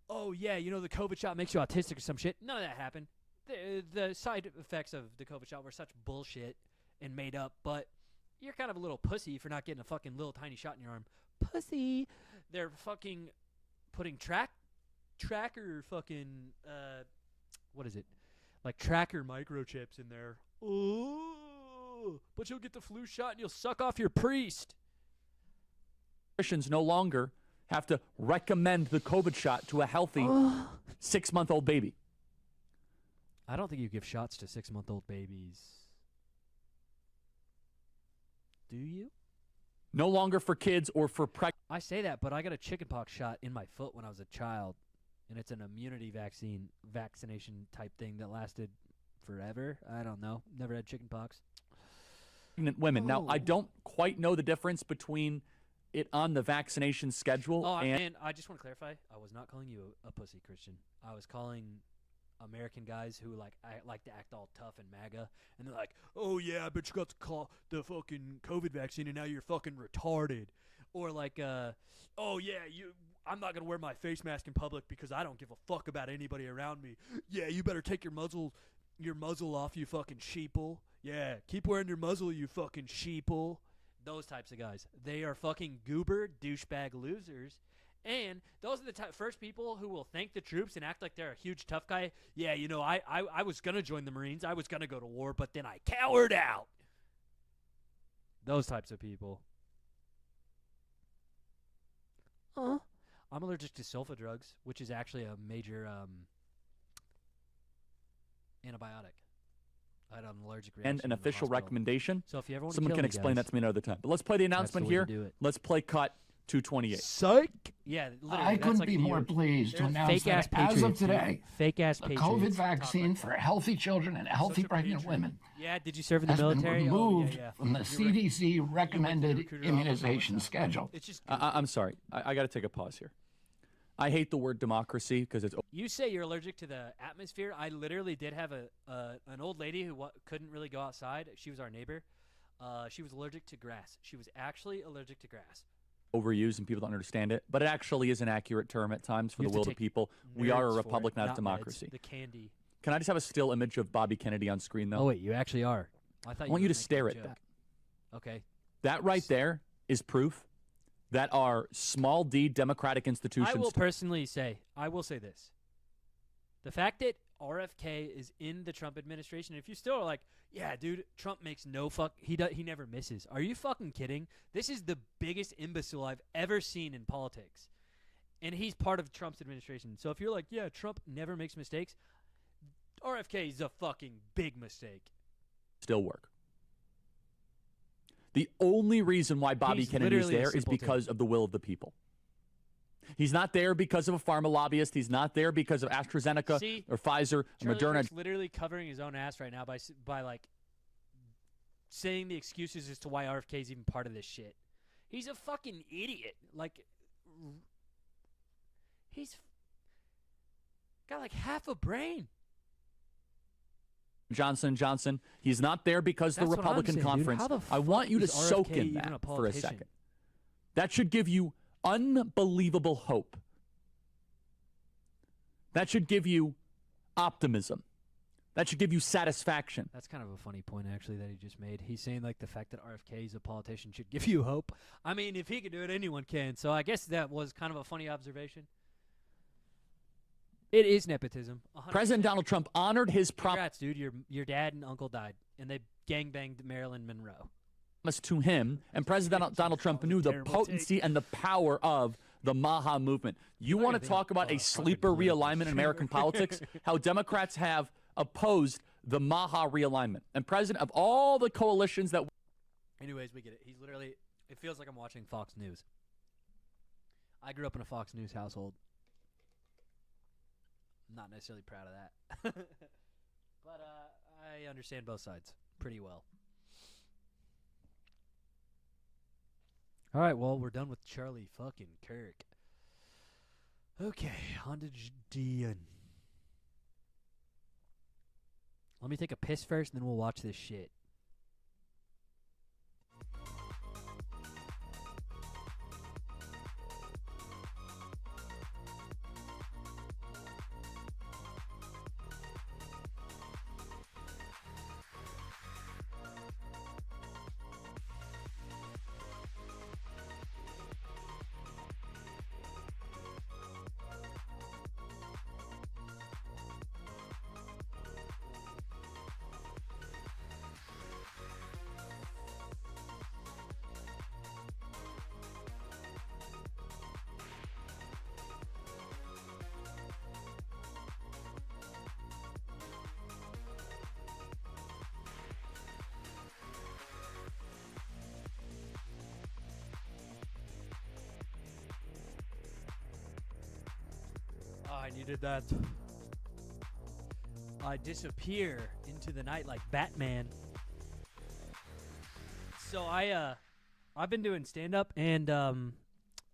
Speaker 2: "Oh yeah, you know the COVID shot makes you autistic or some shit." None of that happened. The side effects of the COVID shot were such bullshit and made up, but you're kind of a little pussy for not getting a fucking little tiny shot in your arm. Pussy. They're fucking putting tracker fucking what is it? Like tracker microchips in there. Ooh, but you'll get the flu shot and you'll suck off your priest.
Speaker 9: Pediatricians no longer have to recommend the COVID shot to a healthy 6-month-old baby.
Speaker 2: I don't think you give shots to 6-month-old babies. Do you?
Speaker 9: No longer for kids or for pregnant.
Speaker 2: I say that, but I got a chickenpox shot in my foot when I was a child, and it's an immunity vaccination type thing that lasted forever. I don't know. Never had chickenpox.
Speaker 9: Women. Now, I
Speaker 2: Oh.
Speaker 9: don't quite know the difference between it on the vaccination schedule
Speaker 2: Oh,
Speaker 9: and
Speaker 2: and I just want to clarify. I was not calling you a pussy, Christian. I was calling American guys who like to act all tough and MAGA, and they're like, "Oh yeah, I bet you got the fucking COVID vaccine, and now you're fucking retarded." Or like, "Oh yeah, I'm not gonna wear my face mask in public because I don't give a fuck about anybody around me." Yeah, you better take your muzzle off, you fucking sheeple. Yeah, keep wearing your muzzle, you fucking sheeple. Those types of guys. They are fucking goober, douchebag losers. And those are the first people who will thank the troops and act like they're a huge tough guy. Yeah, you know, I was going to join the Marines. I was going to go to war, but then I cowered out. Those types of people. I'm allergic to sulfa drugs, which is actually a major antibiotic. I had an allergic reaction.
Speaker 9: And an
Speaker 2: in the
Speaker 9: official
Speaker 2: hospital.
Speaker 9: recommendation.
Speaker 2: So if you ever want
Speaker 9: Someone
Speaker 2: to
Speaker 9: can
Speaker 2: kill
Speaker 9: explain
Speaker 2: me,
Speaker 9: that to me another time. But let's play the announcement
Speaker 2: the way
Speaker 9: here.
Speaker 2: to do it.
Speaker 9: Let's play cut 228.
Speaker 2: Psych. Yeah, literally.
Speaker 4: I
Speaker 2: that's
Speaker 4: couldn't
Speaker 2: like
Speaker 4: be more pleased to announce that as of today,
Speaker 2: fake ass
Speaker 4: the COVID vaccine for healthy children and healthy pregnant women
Speaker 2: Yeah, did you serve in the
Speaker 4: has been
Speaker 2: military?
Speaker 4: removed
Speaker 2: Oh, yeah.
Speaker 4: from the
Speaker 2: You're right.
Speaker 4: CDC recommended
Speaker 2: recruiter
Speaker 4: immunization
Speaker 2: office.
Speaker 4: schedule.
Speaker 2: It's just
Speaker 9: I'm sorry. I got to take a pause here. I hate the word democracy because it's
Speaker 2: you say you're allergic to the atmosphere. I literally did have an old lady who couldn't really go outside. She was our neighbor. She was allergic to grass. She was actually allergic to grass.
Speaker 9: overused and people don't understand it, but it actually is an accurate term at times for
Speaker 2: You
Speaker 9: the
Speaker 2: have to
Speaker 9: will of the
Speaker 2: take
Speaker 9: people. We are a
Speaker 2: nerds for
Speaker 9: republic,
Speaker 2: it,
Speaker 9: not a
Speaker 2: meds,
Speaker 9: democracy.
Speaker 2: the candy.
Speaker 9: Can I just have a still image of Bobby Kennedy on screen, though?
Speaker 2: Oh wait, you actually are. I thought
Speaker 9: I want
Speaker 2: were
Speaker 9: you to
Speaker 2: making
Speaker 9: stare
Speaker 2: a
Speaker 9: at
Speaker 2: joke.
Speaker 9: that.
Speaker 2: Okay.
Speaker 9: That right there is proof that our small d democratic institutions.
Speaker 2: I will personally say, this. The fact that RFK is in the Trump administration, if you still are like, yeah, dude, Trump makes no fuck, he never misses. Are you fucking kidding? This is the biggest imbecile I've ever seen in politics. And he's part of Trump's administration. So if you're like, yeah, Trump never makes mistakes, RFK is a fucking big mistake.
Speaker 9: still work. The only reason why Bobby
Speaker 2: He's
Speaker 9: Kennedy is
Speaker 2: literally a
Speaker 9: there is
Speaker 2: simpleton.
Speaker 9: because of the will of the people. He's not there because of a pharma lobbyist. He's not there because of AstraZeneca
Speaker 2: See,
Speaker 9: or Pfizer or
Speaker 2: Charlie
Speaker 9: Moderna.
Speaker 2: Kirk's literally covering his own ass right now by like saying the excuses as to why RFK is even part of this shit. He's a fucking idiot. Like, he's got like half a brain.
Speaker 9: Johnson & Johnson. He's not there because of
Speaker 2: That's
Speaker 9: the
Speaker 2: what I'm
Speaker 9: Republican
Speaker 2: saying, dude.
Speaker 9: conference.
Speaker 2: How the
Speaker 9: I want
Speaker 2: fuck
Speaker 9: you to
Speaker 2: is
Speaker 9: soak
Speaker 2: RFK
Speaker 9: in
Speaker 2: even
Speaker 9: that
Speaker 2: a
Speaker 9: for a
Speaker 2: politician?
Speaker 9: second. That should give you unbelievable hope. That should give you optimism. That should give you satisfaction.
Speaker 2: That's kind of a funny point, actually, that he just made. He's saying, like, the fact that RFK is a politician should give you hope. I mean, if he could do it, anyone can. So I guess that was kind of a funny observation. It is nepotism. 100%.
Speaker 9: President Donald Trump honored his
Speaker 2: Congrats, dude. Your dad and uncle died, and they gangbanged Marilyn Monroe.
Speaker 9: promise to him, and President Donald Trump knew the
Speaker 2: terrible
Speaker 9: potency and the power of the Maha movement. You want to talk about a sleeper realignment in American politics? How Democrats have opposed the Maha realignment. And president of all the coalitions that...
Speaker 2: Anyways, we get it. He's literally... It feels like I'm watching Fox News. I grew up in a Fox News household. I'm not necessarily proud of that. But I understand both sides pretty well. All right, well, we're done with Charlie fucking Kirk. Okay, on to Dion. Let me take a piss first, and then we'll watch this shit. I needed that. I disappear into the night like Batman. So I've been doing stand-up and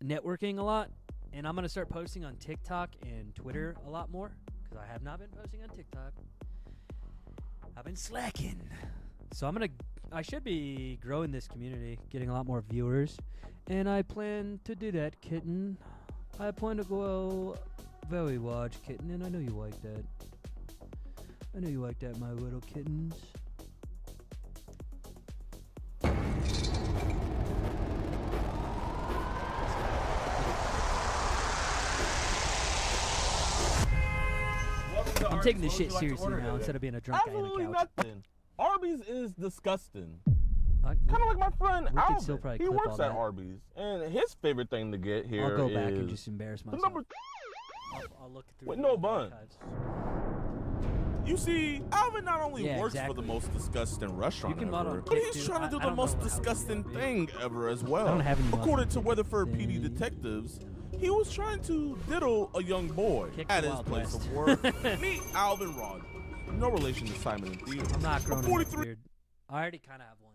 Speaker 2: networking a lot, and I'm gonna start posting on TikTok and Twitter a lot more because I have not been posting on TikTok. I've been slacking. So I should be growing this community, getting a lot more viewers, and I plan to do that, kitten. I plan to go very large, kitten, and I know you like that. I know you like that, my little kittens. taking this shit seriously now instead of being a drunk guy on
Speaker 10: Absolutely
Speaker 2: the couch.
Speaker 10: nothing. Arby's is disgusting.
Speaker 2: I-
Speaker 10: Kind of like my friend
Speaker 2: We could still
Speaker 10: Alvin.
Speaker 2: probably
Speaker 10: He
Speaker 2: clip
Speaker 10: works
Speaker 2: all
Speaker 10: at
Speaker 2: that.
Speaker 10: Arby's, and his favorite thing to get here
Speaker 2: I'll go back and
Speaker 10: is
Speaker 2: just embarrass
Speaker 10: the
Speaker 2: myself.
Speaker 10: number
Speaker 2: I'll look through
Speaker 10: with
Speaker 2: the
Speaker 10: no bun.
Speaker 2: archives.
Speaker 10: You see, Alvin not only
Speaker 2: Yeah,
Speaker 10: works for
Speaker 2: exactly.
Speaker 10: the most disgusting restaurant
Speaker 2: You can mod
Speaker 10: ever,
Speaker 2: on
Speaker 10: but
Speaker 2: Kick,
Speaker 10: he's
Speaker 2: too.
Speaker 10: trying to
Speaker 2: I
Speaker 10: do the
Speaker 2: don't
Speaker 10: most
Speaker 2: know how it's
Speaker 10: disgusting
Speaker 2: gonna be.
Speaker 10: thing ever as well.
Speaker 2: I don't have any mod
Speaker 10: According to Weatherford
Speaker 2: thing.
Speaker 10: PD detectives, he was trying to diddle a young boy
Speaker 2: Kick
Speaker 10: at
Speaker 2: the
Speaker 10: his
Speaker 2: Wild
Speaker 10: place
Speaker 2: West.
Speaker 10: of work. Meet Alvin Rod. No relation to Simon and Theo.
Speaker 2: I'm not
Speaker 10: A
Speaker 2: growing a
Speaker 10: 43
Speaker 2: beard. I already kind of have one.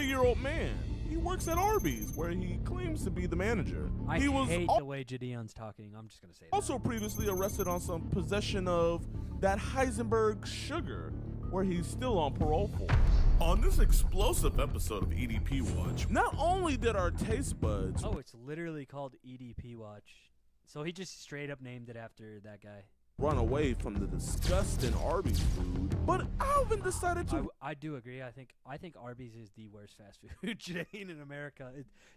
Speaker 10: year-old man. He works at Arby's, where he claims to be the manager.
Speaker 2: I
Speaker 10: he was
Speaker 2: hate the way Gideon's talking. I'm just gonna say that.
Speaker 10: also previously arrested on some possession of that Heisenberg sugar, where he's still on parole for. On this explosive episode of EDP Watch, not only did our taste buds
Speaker 2: Oh, it's literally called EDP Watch. So he just straight up named it after that guy.
Speaker 10: run away from the disgusting Arby's food, but Alvin decided to
Speaker 2: I do agree. I think Arby's is the worst fast food chain in America.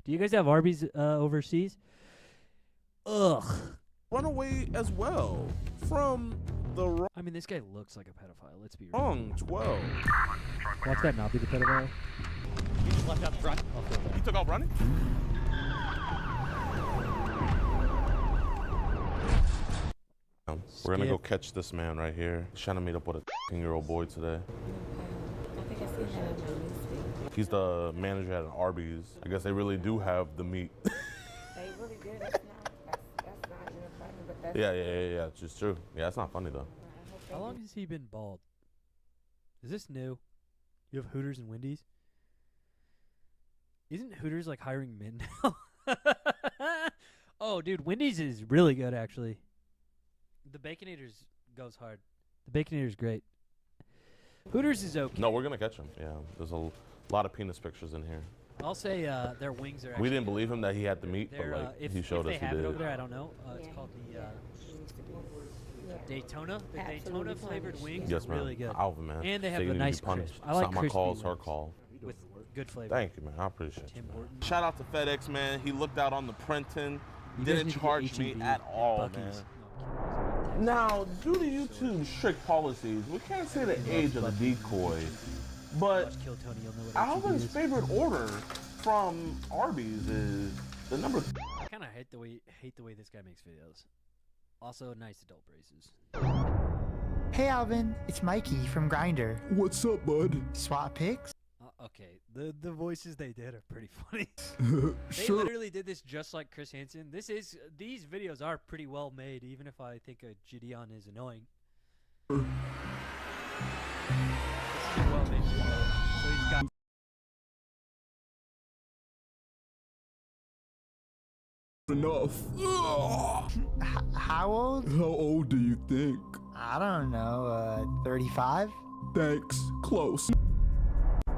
Speaker 2: Do you guys have Arby's overseas? Ugh.
Speaker 10: run away as well from the
Speaker 2: I mean, this guy looks like a pedophile. Let's be real.
Speaker 10: wrong 12.
Speaker 2: Watch that not be the pedophile.
Speaker 9: He just left out the front.
Speaker 2: I'll feel
Speaker 10: He
Speaker 2: bad.
Speaker 10: took off running? We're gonna go
Speaker 2: Skip.
Speaker 10: catch this man right here. He's trying to meet up with a 15-year-old boy today. He's the manager at an Arby's. I guess they really do have the meat.
Speaker 11: They really do. That's not even funny, but that's
Speaker 10: Yeah, it's just true. Yeah, it's not funny though.
Speaker 2: How long has he been bald? Is this new? You have Hooters and Wendy's? Isn't Hooters like hiring men now? Oh, dude, Wendy's is really good actually. The Baconators goes hard. The Baconator's great. Hooters is okay.
Speaker 10: No, we're gonna catch him. Yeah, there's a lot of penis pictures in here.
Speaker 2: I'll say their wings are.
Speaker 10: We
Speaker 2: actually
Speaker 10: didn't
Speaker 2: good.
Speaker 10: believe him that he had the meat, but
Speaker 2: They're,
Speaker 10: like
Speaker 2: if,
Speaker 10: he showed
Speaker 2: if
Speaker 10: us
Speaker 2: they
Speaker 10: he
Speaker 2: have it
Speaker 10: did.
Speaker 2: over there, I don't know. It's
Speaker 11: Yeah.
Speaker 2: called the
Speaker 11: yeah.
Speaker 2: Daytona. The
Speaker 11: Absolutely
Speaker 2: Daytona flavored wings
Speaker 10: Yes,
Speaker 2: are
Speaker 10: man.
Speaker 2: really good
Speaker 10: Alvin, man.
Speaker 2: And they have
Speaker 10: Say
Speaker 2: a
Speaker 10: you need to
Speaker 2: nice
Speaker 10: be punished.
Speaker 2: crisp. I like
Speaker 10: It's not my
Speaker 2: crispy
Speaker 10: call, it's her
Speaker 2: wings.
Speaker 10: call.
Speaker 2: with good flavor.
Speaker 10: Thank you, man. I appreciate
Speaker 2: Tim
Speaker 10: you.
Speaker 2: Hortons.
Speaker 10: Shout out to FedEx, man. He looked out on the printing.
Speaker 2: You guys
Speaker 10: Didn't
Speaker 2: need to get
Speaker 10: charge me
Speaker 2: H-E-B
Speaker 10: at all,
Speaker 2: Buc-ee's.
Speaker 10: man.
Speaker 2: No, I'm kidding.
Speaker 10: Now, due to YouTube's strict policies, we can't say the age of the decoy, but
Speaker 2: Watch Kill Tony, you'll know what
Speaker 10: Alvin's
Speaker 2: H-E-B is.
Speaker 10: favorite order from Arby's is the number.
Speaker 2: I kind of hate the way this guy makes videos. Also, nice adult braces.
Speaker 12: Hey Alvin, it's Mikey from Grindr.
Speaker 13: What's up, bud?
Speaker 12: Swap pics?
Speaker 2: Okay, the voices they did are pretty funny. They
Speaker 13: Sure.
Speaker 2: literally did this just like Chris Hansen. These videos are pretty well made, even if I think Gideon is annoying. This is a well made video. So he's got.
Speaker 13: Enough.
Speaker 12: How old?
Speaker 13: How old do you think?
Speaker 12: I don't know, 35?
Speaker 13: Thanks. Close.
Speaker 2: Oh,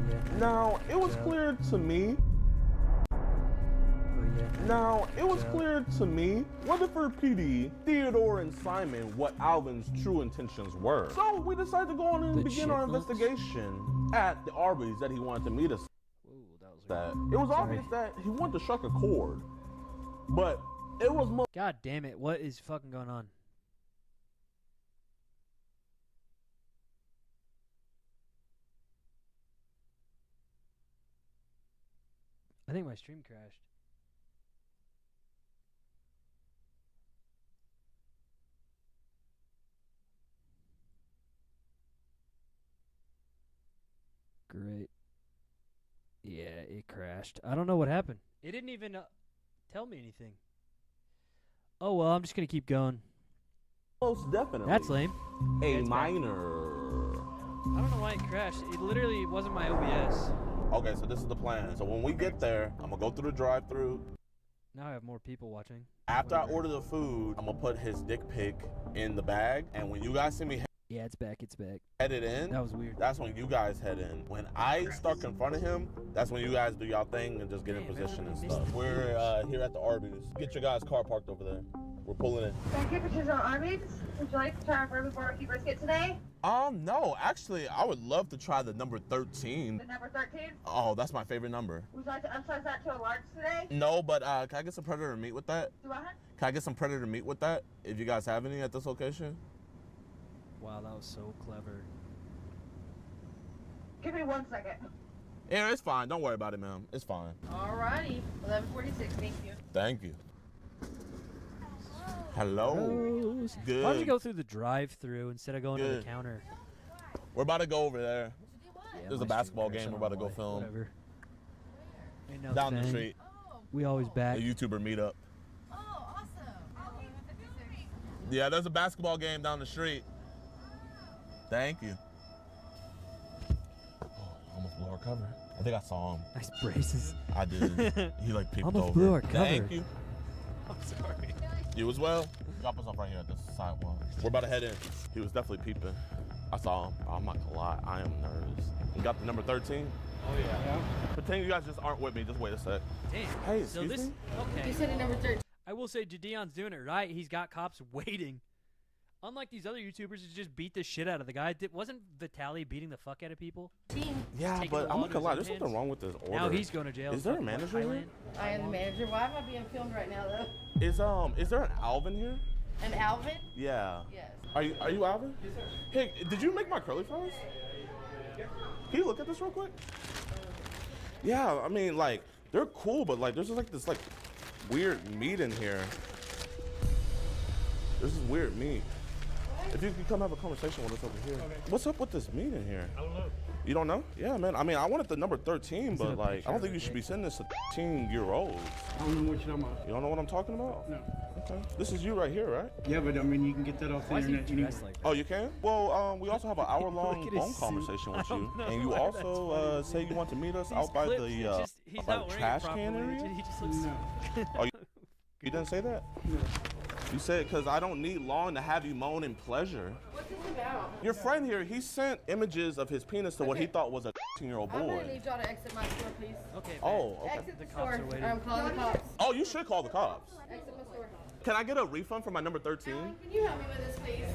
Speaker 2: yeah.
Speaker 10: Now, it was clear to me.
Speaker 2: Oh, yeah.
Speaker 10: Now, it was clear to me, Weatherford PD, Theodore, and Simon what Alvin's true intentions were. So we decided to go on and
Speaker 2: The
Speaker 10: begin our
Speaker 2: chipmunks?
Speaker 10: investigation at the Arby's that he wanted to meet us
Speaker 2: Whoa, that was
Speaker 10: at.
Speaker 2: weird.
Speaker 10: It was
Speaker 2: Sorry.
Speaker 10: obvious that he wanted to strike a chord, but it was more.
Speaker 2: God damn it! What is fucking going on? I think my stream crashed. Great. Yeah, it crashed. I don't know what happened. It didn't even tell me anything. Oh well, I'm just gonna keep going.
Speaker 10: Most definitely.
Speaker 2: That's lame.
Speaker 10: A
Speaker 2: Yeah, it's back.
Speaker 10: minor.
Speaker 2: I don't know why it crashed. It literally wasn't my OBS.
Speaker 10: Okay, so this is the plan. So when we get there, I'm gonna go through the drive-through.
Speaker 2: Now I have more people watching.
Speaker 10: After I
Speaker 2: Whatever.
Speaker 10: order the food, I'm gonna put his dick pic in the bag, and when you guys see me
Speaker 2: Yeah, it's back. It's back.
Speaker 10: headed in,
Speaker 2: That was weird.
Speaker 10: that's when you guys head in. When I start confronting him, that's when you guys do y'all thing and just get in
Speaker 2: Man,
Speaker 10: position and
Speaker 2: man,
Speaker 10: stuff. We're here at the Arby's. Get your guys' car parked over there. We're pulling in.
Speaker 11: Thank you for choosing Arby's. Would you like to try our bourbon barbecue brisket today?
Speaker 10: No, actually, I would love to try the number 13.
Speaker 11: The number 13?
Speaker 10: Oh, that's my favorite number.
Speaker 11: Would you like to upsize that to a large today?
Speaker 10: No, but can I get some Predator meat with that?
Speaker 11: Do I?
Speaker 10: Can I get some Predator meat with that? If you guys have any at this location?
Speaker 2: Wow, that was so clever.
Speaker 11: Give me 1 second.
Speaker 10: Yeah, it's fine. Don't worry about it, ma'am. It's fine.
Speaker 11: Alrighty. 11:46. Thank you.
Speaker 10: Thank you. Hello. Good.
Speaker 2: Why don't you go through the drive-through instead of going to the counter?
Speaker 10: We're about to go over there.
Speaker 2: Yeah,
Speaker 10: There's a
Speaker 2: my
Speaker 10: basketball
Speaker 2: street
Speaker 10: game
Speaker 2: credits
Speaker 10: we're about to
Speaker 2: on
Speaker 10: go
Speaker 2: the way.
Speaker 10: film.
Speaker 2: Whatever. Ain't no
Speaker 10: Down the
Speaker 2: thing.
Speaker 10: street.
Speaker 2: We always back.
Speaker 10: A YouTuber meetup.
Speaker 11: Oh, awesome.
Speaker 10: Yeah, there's a basketball game down the street. Thank you. Oh, almost blew our cover. I think I saw him.
Speaker 2: Nice braces.
Speaker 10: I did. He like peeped
Speaker 2: Almost
Speaker 10: over.
Speaker 2: blew our cover.
Speaker 10: Thank you. I'm sorry. You as well? Drop us off right here at this sidewalk. We're about to head in. He was definitely peeping. I saw him. I'm not gonna lie, I am nervous. You got the number 13? Oh yeah. Pretend you guys just aren't with me. Just wait a sec.
Speaker 2: Damn.
Speaker 10: Hey,
Speaker 2: so
Speaker 10: excuse
Speaker 2: this,
Speaker 10: me?
Speaker 2: Okay.
Speaker 11: You said a number 13.
Speaker 2: I will say Deon's doing it right. He's got cops waiting. Unlike these other YouTubers who just beat the shit out of the guy. Wasn't Vitaly beating the fuck out of people?
Speaker 10: Yeah,
Speaker 2: Taking
Speaker 10: but
Speaker 2: the
Speaker 10: I'm
Speaker 2: law
Speaker 10: not
Speaker 2: to
Speaker 10: gonna lie.
Speaker 2: his
Speaker 10: There's
Speaker 2: own
Speaker 10: something
Speaker 2: hands.
Speaker 10: wrong with this order.
Speaker 2: Now he's going to jail.
Speaker 10: Is there a
Speaker 2: Fucking
Speaker 10: manager here?
Speaker 2: Thailand.
Speaker 11: I am the manager. Why am I being filmed right now, though?
Speaker 10: Is there an Alvin here?
Speaker 11: An Alvin?
Speaker 10: Yeah.
Speaker 11: Yes.
Speaker 10: Are you Alvin? Yes, sir. Hey, did you make my curly fries? Yeah. Can you look at this real quick? Yeah, I mean, like, they're cool, but like, there's just like this like weird meat in here. This is weird meat. If you could come have a conversation with us over here. Okay. What's up with this meat in here? I don't know. You don't know? Yeah, man. I mean, I wanted the number 13, but like, I don't think you should be sending this to 13-year-olds.
Speaker 14: I don't know what you're talking about.
Speaker 10: You don't know what I'm talking about?
Speaker 14: No.
Speaker 10: Okay. This is you right here, right?
Speaker 14: Yeah, but I mean, you can get that off the internet anyway.
Speaker 10: Oh, you can? Well, we also have an hour-long
Speaker 2: Look at his
Speaker 10: phone
Speaker 2: suit.
Speaker 10: conversation with
Speaker 2: I
Speaker 10: you,
Speaker 2: don't know
Speaker 10: and you
Speaker 2: why that's
Speaker 10: also
Speaker 2: funny.
Speaker 10: say you want to meet us
Speaker 2: These
Speaker 10: out by
Speaker 2: clips,
Speaker 10: the
Speaker 2: it's just, he's
Speaker 10: out by
Speaker 2: not
Speaker 10: the
Speaker 2: wearing
Speaker 10: trash
Speaker 2: it
Speaker 10: can
Speaker 2: properly.
Speaker 10: area.
Speaker 2: He just looks.
Speaker 14: No.
Speaker 10: Oh, you didn't say that?
Speaker 14: No.
Speaker 10: You said because I don't need long to have you moan in pleasure.
Speaker 11: What's this about?
Speaker 10: Your friend here, he sent images of his penis to what he thought was a 13-year-old
Speaker 11: I'm
Speaker 10: boy.
Speaker 11: gonna need y'all to exit my store, please.
Speaker 2: Okay.
Speaker 10: Oh, okay.
Speaker 11: Exit the
Speaker 2: cops
Speaker 11: store.
Speaker 2: are waiting.
Speaker 11: I'm calling the cops.
Speaker 10: Oh, you should call the cops.
Speaker 11: Exit my store.
Speaker 10: Can I get a refund for my number 13?
Speaker 11: Can you help me with this, please?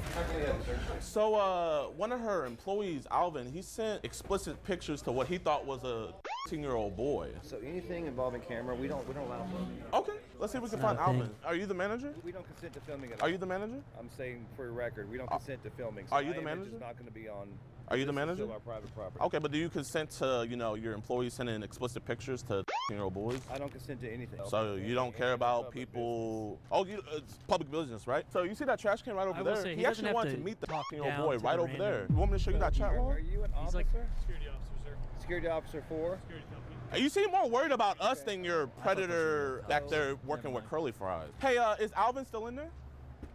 Speaker 10: So, one of her employees, Alvin, he sent explicit pictures to what he thought was a 13-year-old boy.
Speaker 15: So anything involving camera, we don't allow filming.
Speaker 10: Okay, let's see if we can
Speaker 2: It's not
Speaker 10: find
Speaker 2: a thing.
Speaker 10: Alvin. Are you the manager?
Speaker 15: We don't consent to filming at all.
Speaker 10: Are you the manager?
Speaker 15: I'm saying for your record, we don't consent to filming. So
Speaker 10: are you
Speaker 15: my
Speaker 10: the
Speaker 15: image
Speaker 10: manager?
Speaker 15: is not going to be on.
Speaker 10: Are you the
Speaker 15: this is
Speaker 10: manager?
Speaker 15: still our private property.
Speaker 10: Okay, but do you consent to, your employees sending explicit pictures to 13-year-old boys?
Speaker 15: I don't consent to anything.
Speaker 10: So you don't care about people? Oh, it's public business, right? So you see that trash can right over
Speaker 2: I will
Speaker 10: there?
Speaker 2: say,
Speaker 10: He
Speaker 2: he
Speaker 10: actually
Speaker 2: doesn't
Speaker 10: wanted
Speaker 2: have
Speaker 10: to
Speaker 2: to
Speaker 10: meet the
Speaker 2: talk
Speaker 10: 13-year-old
Speaker 2: down
Speaker 10: boy
Speaker 2: to
Speaker 10: right
Speaker 2: the
Speaker 10: over there.
Speaker 2: random-
Speaker 10: You want me to show you that chat log?
Speaker 15: Are you an
Speaker 2: He's
Speaker 15: officer?
Speaker 2: like-
Speaker 14: Security officer, sir.
Speaker 15: Security officer for?
Speaker 14: Security company.
Speaker 10: You seem more worried about us than your predator back there working with curly fries. Hey, is Alvin still in there?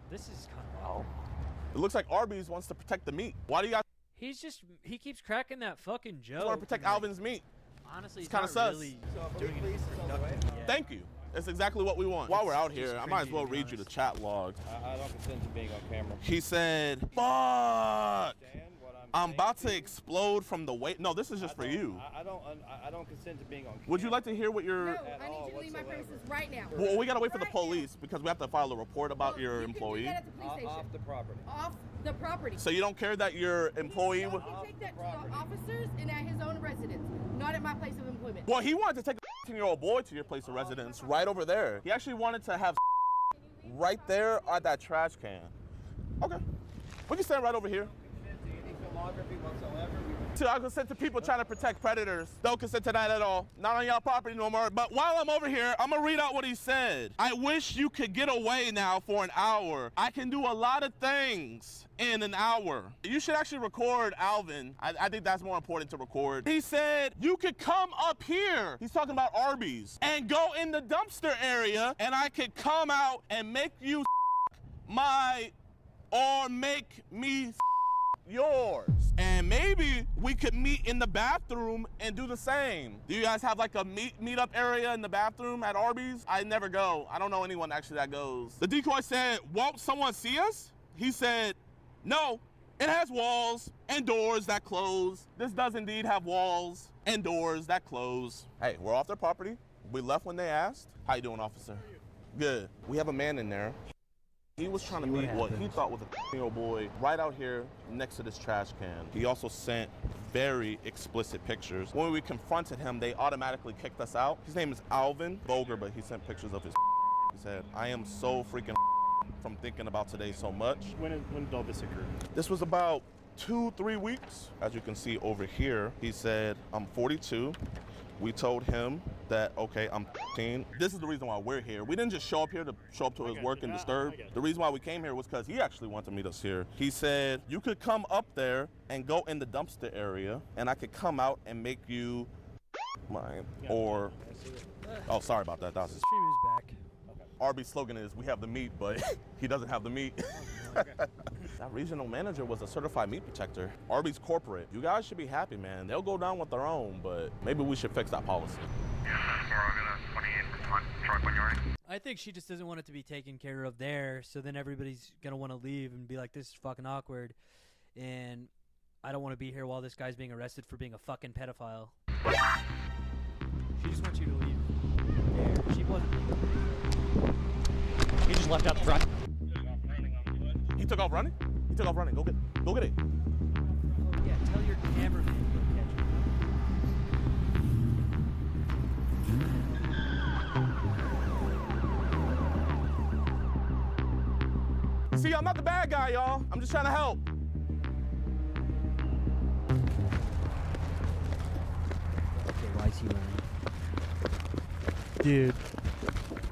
Speaker 2: This is kind of wild.
Speaker 10: It looks like Arby's wants to protect the meat. Why do you guys
Speaker 2: He keeps cracking that fucking joke.
Speaker 10: want to protect
Speaker 2: and, like,
Speaker 10: Alvin's meat?
Speaker 2: Honestly,
Speaker 10: It's
Speaker 2: he's
Speaker 10: kinda
Speaker 2: not
Speaker 10: sus.
Speaker 2: really
Speaker 15: So if
Speaker 2: doing
Speaker 15: police
Speaker 2: it
Speaker 15: is on the way?
Speaker 2: productive. Yeah.
Speaker 10: Thank you. That's exactly what we want. While we're out
Speaker 2: Just
Speaker 10: here, I might as
Speaker 2: cringy,
Speaker 10: well
Speaker 2: to be
Speaker 10: read you the
Speaker 2: honest.
Speaker 10: chat log.
Speaker 15: I don't consent to being on camera.
Speaker 10: He said, fuck!
Speaker 15: Understand what
Speaker 10: I'm
Speaker 15: saying
Speaker 10: about
Speaker 15: to
Speaker 10: to
Speaker 15: you?
Speaker 10: explode from the weight. No, this is just for you.
Speaker 15: I don't consent to being on camera.
Speaker 10: Would you like to hear what your...
Speaker 11: No,
Speaker 15: At
Speaker 11: I need
Speaker 15: all
Speaker 11: you to leave my
Speaker 15: whatsoever.
Speaker 11: premises right now.
Speaker 10: Well, we gotta wait for the
Speaker 11: Right now.
Speaker 10: police because we have to file a report about
Speaker 11: Well,
Speaker 10: your
Speaker 11: you can do
Speaker 10: employee.
Speaker 11: that at the police station.
Speaker 15: Off the property.
Speaker 11: Off the property.
Speaker 10: So you don't care that your employee...
Speaker 11: No, he can take that to the officers and at his own residence, not at my place of employment.
Speaker 10: Well, he wanted to take a 13-year-old boy to your place of residence right over there. He actually wanted to have right there at that trash can. Okay. We can stand right over here.
Speaker 15: Any filmography whatsoever.
Speaker 10: So I consent to people trying to protect predators. Don't consent to that at all. Not on y'all property no more. But while I'm over here, I'm gonna read out what he said. I wish you could get away now for an hour. I can do a lot of things in an hour. You should actually record Alvin. I think that's more important to record. He said, you could come up here. He's talking about Arby's. And go in the dumpster area and I could come out and make you or make me yours. And maybe we could meet in the bathroom and do the same. Do you guys have like a meet-up area in the bathroom at Arby's? I never go. I don't know anyone actually that goes. The decoy said, won't someone see us? He said, no, it has walls and doors that close. This does indeed have walls and doors that close. Hey, we're off their property. We left when they asked. How you doing, officer? Good. We have a man in there. He was trying to meet what he thought was a 10-year-old boy right out here next to this trash can. He also sent very explicit pictures. When we confronted him, they automatically kicked us out. His name is Alvin Boger, but he sent pictures of his He said, I am so freaking from thinking about today so much.
Speaker 14: When did all this occur?
Speaker 10: This was about 2-3 weeks. As you can see over here, he said, I'm 42. We told him that, okay, I'm 15. This is the reason why we're here. We didn't just show up here to show up to his work and disturb. The reason why we came here was because he actually wanted to meet us here. He said, you could come up there and go in the dumpster area, and I could come out and make you mine. Or, oh, sorry about that. That was his
Speaker 2: Stream is back.
Speaker 10: Arby's slogan is, we have the meat, but he doesn't have the meat. That regional manager was a certified meat protector. Arby's corporate. You guys should be happy, man. They'll go down with their own, but maybe we should fix that policy.
Speaker 2: I think she just doesn't want it to be taken care of there, so then everybody's going to want to leave and be like, this is fucking awkward, and I don't want to be here while this guy's being arrested for being a fucking pedophile. She just wants you to leave there. She wasn't.
Speaker 9: He just left out front.
Speaker 10: He took off running? He took off running. Go get it.
Speaker 2: Oh, yeah, tell your cameraman to go catch him.
Speaker 10: See, I'm not the bad guy, y'all. I'm just trying to help.
Speaker 2: Okay, why is he running? Dude.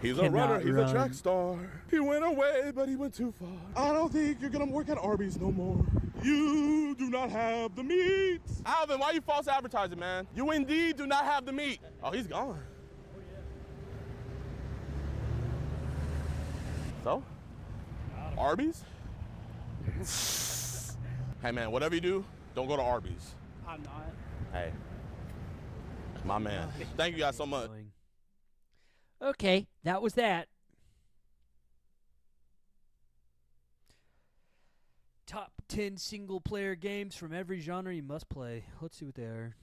Speaker 10: He's a runner, he's a track star. He went away, but he went too far. I don't think you're gonna work at Arby's no more. You do not have the meat. Alvin, why are you false advertising, man? You indeed do not have the meat. Oh, he's gone. So? Arby's? Hey, man, whatever you do, don't go to Arby's.
Speaker 14: I'm not.
Speaker 10: Hey. My man. Thank you guys so much.
Speaker 2: Okay, that was that. Top 10 single-player games from every genre you must play. Let's see what they are.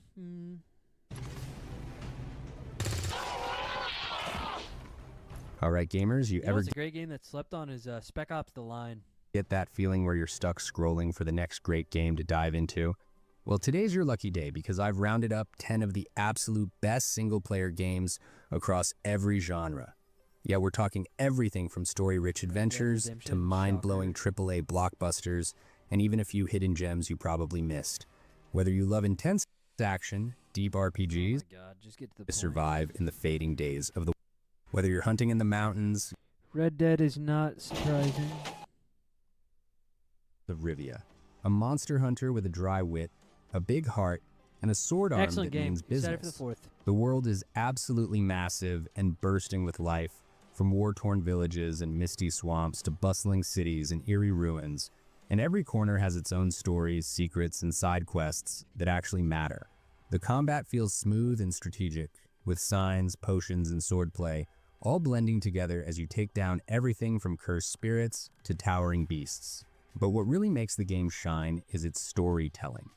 Speaker 16: All right, gamers, you ever
Speaker 2: It's a great game that slept on is Spec Ops The Line.
Speaker 16: get that feeling where you're stuck scrolling for the next great game to dive into? Well, today's your lucky day because I've rounded up 10 of the absolute best single-player games across every genre. Yeah, we're talking everything from story-rich adventures to mind-blowing AAA blockbusters, and even a few hidden gems you probably missed. Whether you love intense action, deep RPGs,
Speaker 2: just get to the
Speaker 16: to survive in the fading days of the... Whether you're hunting in the mountains...
Speaker 2: Red Dead is not surprising.
Speaker 16: Of Rivia, a monster hunter with a dry wit, a big heart, and a sword arm
Speaker 2: Excellent
Speaker 16: that
Speaker 2: game.
Speaker 16: means
Speaker 2: Excited
Speaker 16: business.
Speaker 2: for the 4th.
Speaker 16: The world is absolutely massive and bursting with life, from war-torn villages and misty swamps to bustling cities and eerie ruins, and every corner has its own stories, secrets, and side quests that actually matter. The combat feels smooth and strategic, with signs, potions, and swordplay, all blending together as you take down everything from cursed spirits to towering beasts. But what really makes the game shine is its storytelling.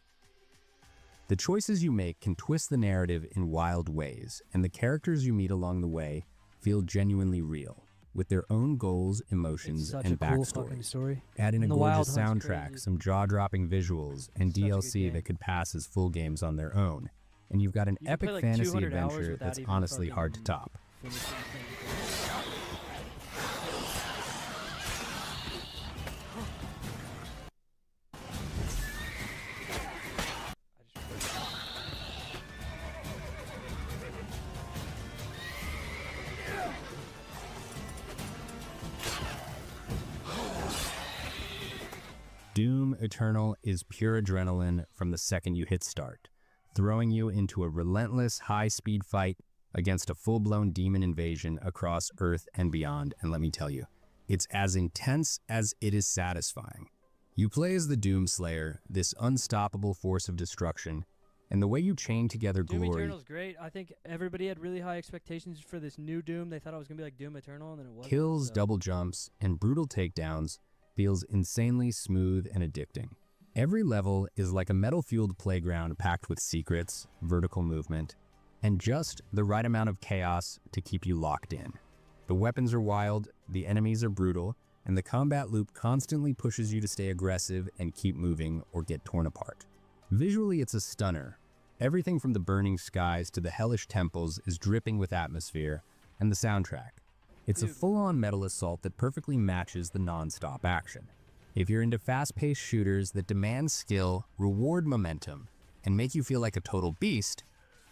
Speaker 16: The choices you make can twist the narrative in wild ways, and the characters you meet along the way feel genuinely real, with their own goals, emotions,
Speaker 2: Such
Speaker 16: and
Speaker 2: a cool fucking
Speaker 16: backstories.
Speaker 2: story.
Speaker 16: Add in a
Speaker 2: And the Wild
Speaker 16: gorgeous
Speaker 2: Hunt's
Speaker 16: soundtrack,
Speaker 2: crazy.
Speaker 16: some jaw-dropping visuals, and DLC that could pass as full games on their own, and you've got an
Speaker 2: You can
Speaker 16: epic
Speaker 2: play, like,
Speaker 16: fantasy
Speaker 2: 200 hours
Speaker 16: adventure
Speaker 2: without
Speaker 16: that's
Speaker 2: even
Speaker 16: honestly hard to
Speaker 2: fucking
Speaker 16: top.
Speaker 2: finishing things.
Speaker 16: Doom Eternal is pure adrenaline from the second you hit start, throwing you into a relentless high-speed fight against a full-blown demon invasion across Earth and beyond, and let me tell you, it's as intense as it is satisfying. You play as the Doom Slayer, this unstoppable force of destruction, and the way you chain together
Speaker 2: Doom
Speaker 16: glory
Speaker 2: Eternal's great. I think everybody had really high expectations for this new Doom. They thought it was going to be like Doom Eternal, and then it wasn't.
Speaker 16: kills,
Speaker 2: so.
Speaker 16: double jumps, and brutal takedowns feels insanely smooth and addicting. Every level is like a metal-fueled playground packed with secrets, vertical movement, and just the right amount of chaos to keep you locked in. The weapons are wild, the enemies are brutal, and the combat loop constantly pushes you to stay aggressive and keep moving or get torn apart. Visually, it's a stunner. Everything from the burning skies to the hellish temples is dripping with atmosphere, and the soundtrack. It's a full-on metal assault that perfectly matches the non-stop action. If you're into fast-paced shooters that demand skill, reward momentum, and make you feel like a total beast,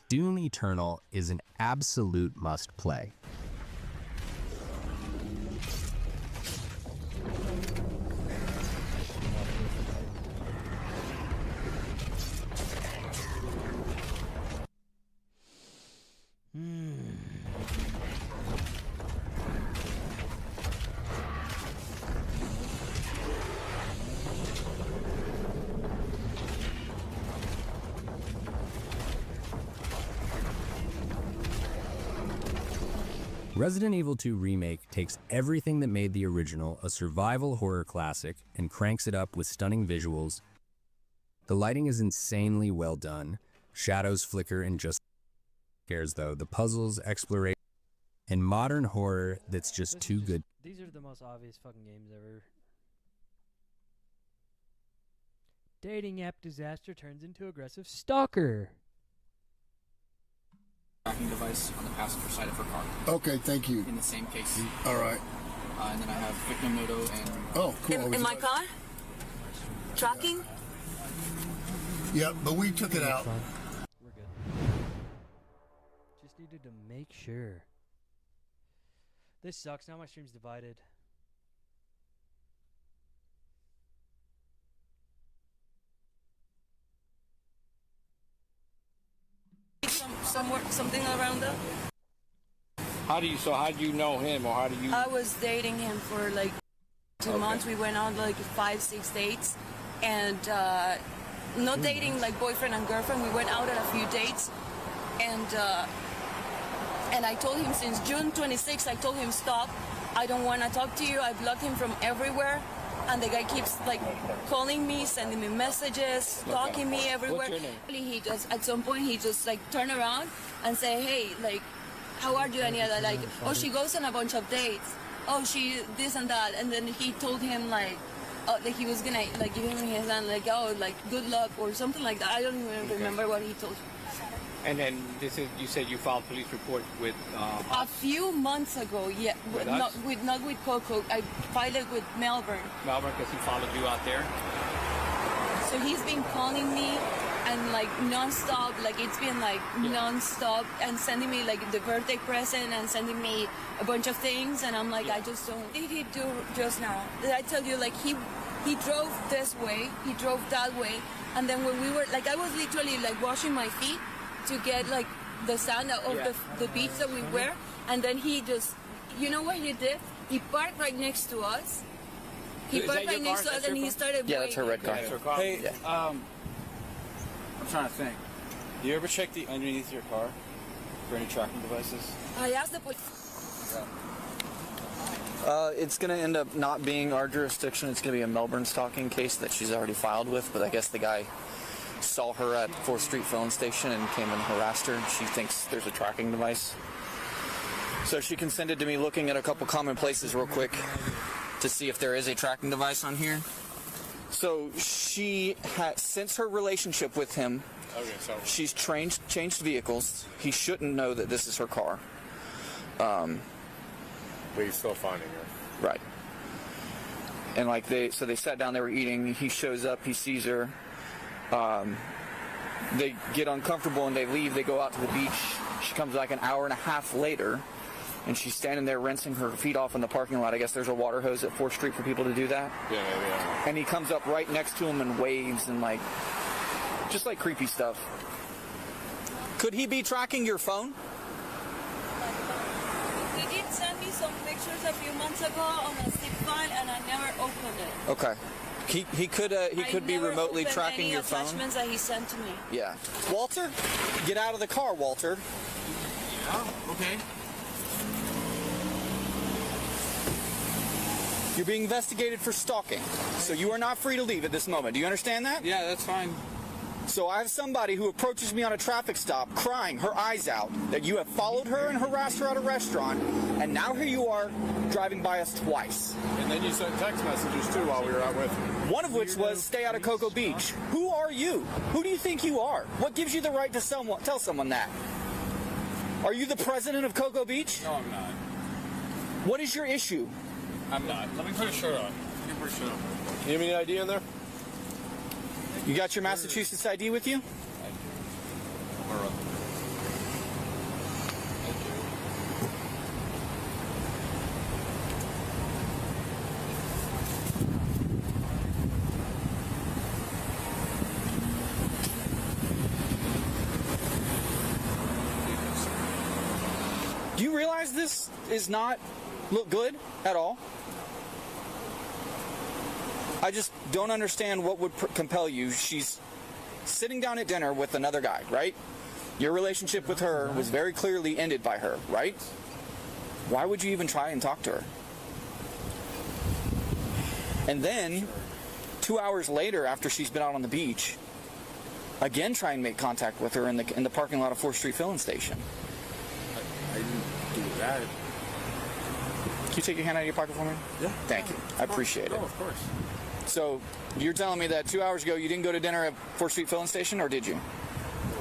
Speaker 16: Doom Eternal is an absolute must-play. Resident Evil 2 Remake takes everything that made the original a survival horror classic and cranks it up with stunning visuals. The lighting is insanely well done, shadows flicker in just scares though, the puzzles, exploration, and modern horror that's just too good.
Speaker 2: These are the most obvious fucking games ever. Dating app disaster turns into aggressive stalker.
Speaker 1: Tracking device on the passenger side of her car.
Speaker 17: Okay, thank you.
Speaker 1: In the same case.
Speaker 17: All right.
Speaker 1: And then I have victim Noto and...
Speaker 17: Oh, cool.
Speaker 18: In my car? Tracking?
Speaker 17: Yeah, but we took it out.
Speaker 2: We're good. Just needed to make sure. This sucks. Now my stream's divided.
Speaker 18: Something around that?
Speaker 15: How do you know him, or how do you?
Speaker 18: I was dating him for like 2 months. We went on like 5-6 dates, and not dating like boyfriend and girlfriend. We went out on a few dates, and I told him since June 26th, I told him stop. I don't want to talk to you. I blocked him from everywhere. And the guy keeps like calling me, sending me messages, stalking me everywhere.
Speaker 15: What's your name?
Speaker 18: He just at some point he just like turn around and say, hey, like, how are you? And like, oh, she goes on a bunch of dates. Oh, she this and that. And then he told him like, oh, that he was gonna like give him his hand, like, oh, like good luck or something like that. I don't even remember what he told him.
Speaker 15: And then you said you filed police report with.
Speaker 18: A few months ago, yeah, not with Coco. I filed it with Melbourne.
Speaker 15: Melbourne, because he followed you out there.
Speaker 18: So he's been calling me and like non-stop, like it's been like non-stop, and sending me like the birthday present and sending me a bunch of things, and I'm like, I just don't. What did he do just now? Did I tell you, like he drove this way, he drove that way, and then when we were like, I was literally like washing my feet to get like the sand out of the beach that we were, and then he just, you know what he did? He parked right next to us. He parked right next to us, and he started.
Speaker 15: Yeah, that's her red car.
Speaker 19: Hey, I'm trying to think. Do you ever check the underneath of your car for any tracking devices?
Speaker 18: I asked the police.
Speaker 20: It's going to end up not being our jurisdiction. It's going to be a Melbourne stalking case that she's already filed with, but I guess the guy saw her at 4th Street phone station and came and harassed her. She thinks there's a tracking device. So she consented to me looking at a couple common places real quick to see if there is a tracking device on here. So she had, since her relationship with him, she's changed vehicles. He shouldn't know that this is her car.
Speaker 21: But he's still finding her.
Speaker 20: Right. And like they sat down, they were eating. He shows up, he sees her. They get uncomfortable and they leave. They go out to the beach. She comes back an hour and a half later, and she's standing there rinsing her feet off in the parking lot. I guess there's a water hose at 4th Street for people to do that.
Speaker 21: Yeah.
Speaker 20: And he comes up right next to him and waves and like, just like creepy stuff. Could he be tracking your phone?
Speaker 18: He did send me some pictures a few months ago on a zip file, and I never opened it.
Speaker 20: Okay. He could be remotely tracking your phone.
Speaker 18: Attachments that he sent to me.
Speaker 20: Yeah. Walter, get out of the car, Walter.
Speaker 19: Yeah. Okay.
Speaker 20: You're being investigated for stalking, so you are not free to leave at this moment. Do you understand that?
Speaker 19: Yeah, that's fine.
Speaker 3: So I have somebody who approaches me on a traffic stop crying her eyes out that you have followed her and harassed her at a restaurant, and now here you are driving by us twice.
Speaker 21: And then you sent text messages too while we were out with you.
Speaker 3: One of which was stay out of Cocoa Beach. Who are you? Who do you think you are? What gives you the right to tell someone that? Are you the president of Cocoa Beach?
Speaker 15: No, I'm not.
Speaker 3: What is your issue?
Speaker 15: I'm not. Let me put a shirt on. Let me put a shirt on.
Speaker 21: You have any ID in there?
Speaker 3: You got your Massachusetts ID with you? Do you realize this is not look good at all? I just don't understand what would compel you. She's sitting down at dinner with another guy, right? Your relationship with her was very clearly ended by her, right? Why would you even try and talk to her? And then, 2 hours later, after she's been out on the beach, again try and make contact with her in the parking lot of 4th Street Filling Station.
Speaker 21: I didn't do that.
Speaker 3: Can you take your hand out of your pocket for me?
Speaker 21: Yeah.
Speaker 3: Thank you. I appreciate it.
Speaker 21: No, of course.
Speaker 3: So, you're telling me that 2 hours ago you didn't go to dinner at 4th Street Filling Station, or did you?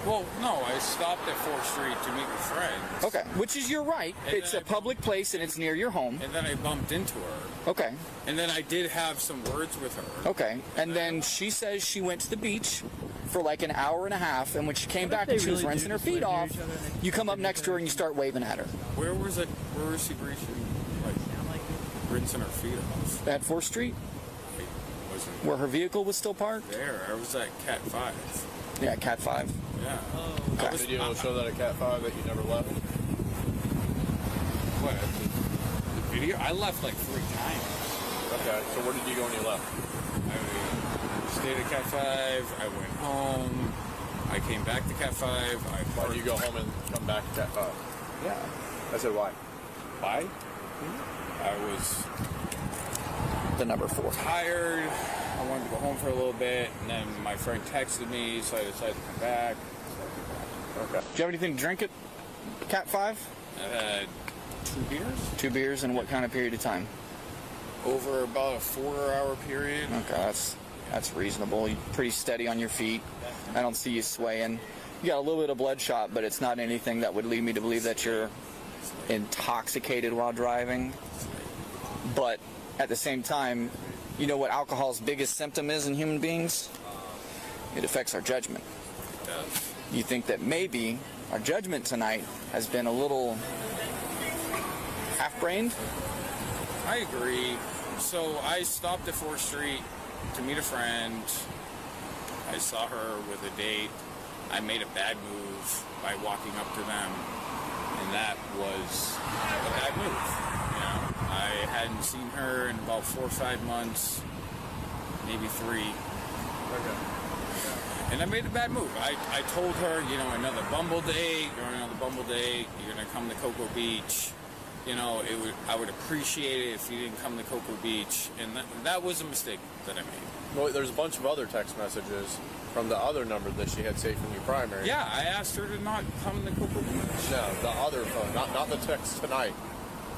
Speaker 15: Well, no, I stopped at 4th Street to meet with friends.
Speaker 3: Okay, which is your right.
Speaker 15: And
Speaker 3: it's a public place and it's near your home.
Speaker 15: And then I bumped into her.
Speaker 3: Okay.
Speaker 15: And then I did have some words with her.
Speaker 3: Okay, and then she says she went to the beach for like an hour and a half, and when she came back and she was rinsing her feet off, you come up next to her and you start waving at her.
Speaker 15: Where was she rinsing her feet off?
Speaker 3: At 4th Street?
Speaker 15: Wasn't
Speaker 3: where her vehicle was still parked?
Speaker 15: There, I was at Cat 5.
Speaker 3: Yeah, Cat 5.
Speaker 15: Yeah.
Speaker 21: Okay. Video will show that at Cat 5 that you never left.
Speaker 15: What? The video? I left like 3 times.
Speaker 21: Okay, so where did you go when you left?
Speaker 15: I stayed at Cat 5. I went home. I came back to Cat 5.
Speaker 21: Why did you go home and come back to Cat 5?
Speaker 15: Yeah.
Speaker 21: I said why?
Speaker 15: Why? I was
Speaker 3: the number 4.
Speaker 15: Tired. I wanted to go home for a little bit, and then my friend texted me, so I decided to come back.
Speaker 3: Okay. Do you have anything to drink at Cat 5?
Speaker 15: I had 2 beers.
Speaker 3: 2 beers in what kind of period of time?
Speaker 15: Over about a 4-hour period.
Speaker 3: Okay, that's reasonable. You're pretty steady on your feet. I don't see you swaying. You got a little bit of bloodshot, but it's not anything that would lead me to believe that you're intoxicated while driving. But at the same time, you know what alcohol's biggest symptom is in human beings? It affects our judgment.
Speaker 15: It does.
Speaker 3: You think that maybe our judgment tonight has been a little half-brained?
Speaker 15: I agree. So I stopped at 4th Street to meet a friend. I saw her with a date. I made a bad move by walking up to them, and that was a bad move. You know, I hadn't seen her in about 4 or 5 months, maybe 3.
Speaker 21: Okay.
Speaker 15: And I made a bad move. I told her, you know, another Bumble date, you're gonna come to Cocoa Beach. You know, I would appreciate it if you didn't come to Cocoa Beach, and that was a mistake that I made.
Speaker 21: Well, there's a bunch of other text messages from the other number that she had saved from your primary.
Speaker 15: Yeah, I asked her to not come to Cocoa Beach.
Speaker 21: No, the other phone, not the text tonight.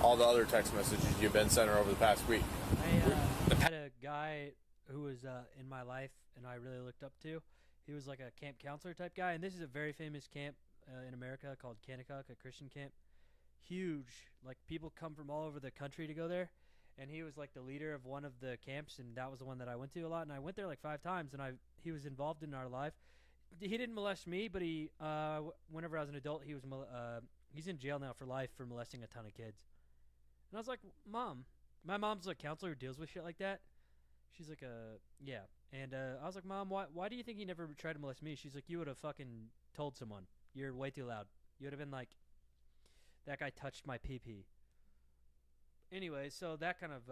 Speaker 21: All the other text messages you've been sent her over the past week.
Speaker 2: I had a guy who was in my life and I really looked up to. He was like a camp counselor type guy, and this is a very famous camp in America called Kanakuk, a Christian camp. Huge, like people come from all over the country to go there, and he was like the leader of one of the camps, and that was the one that I went to a lot, and I went there like 5 times, and he was involved in our life. He didn't molest me, but he whenever I was an adult, he's in jail now for life for molesting a ton of kids. And I was like, Mom, my mom's a counselor who deals with shit like that. She's like, yeah. And I was like, Mom, why do you think he never tried to molest me? She's like, you would have fucking told someone. You're way too loud. You would have been like, that guy touched my pee-pee. Anyway, so that kind of,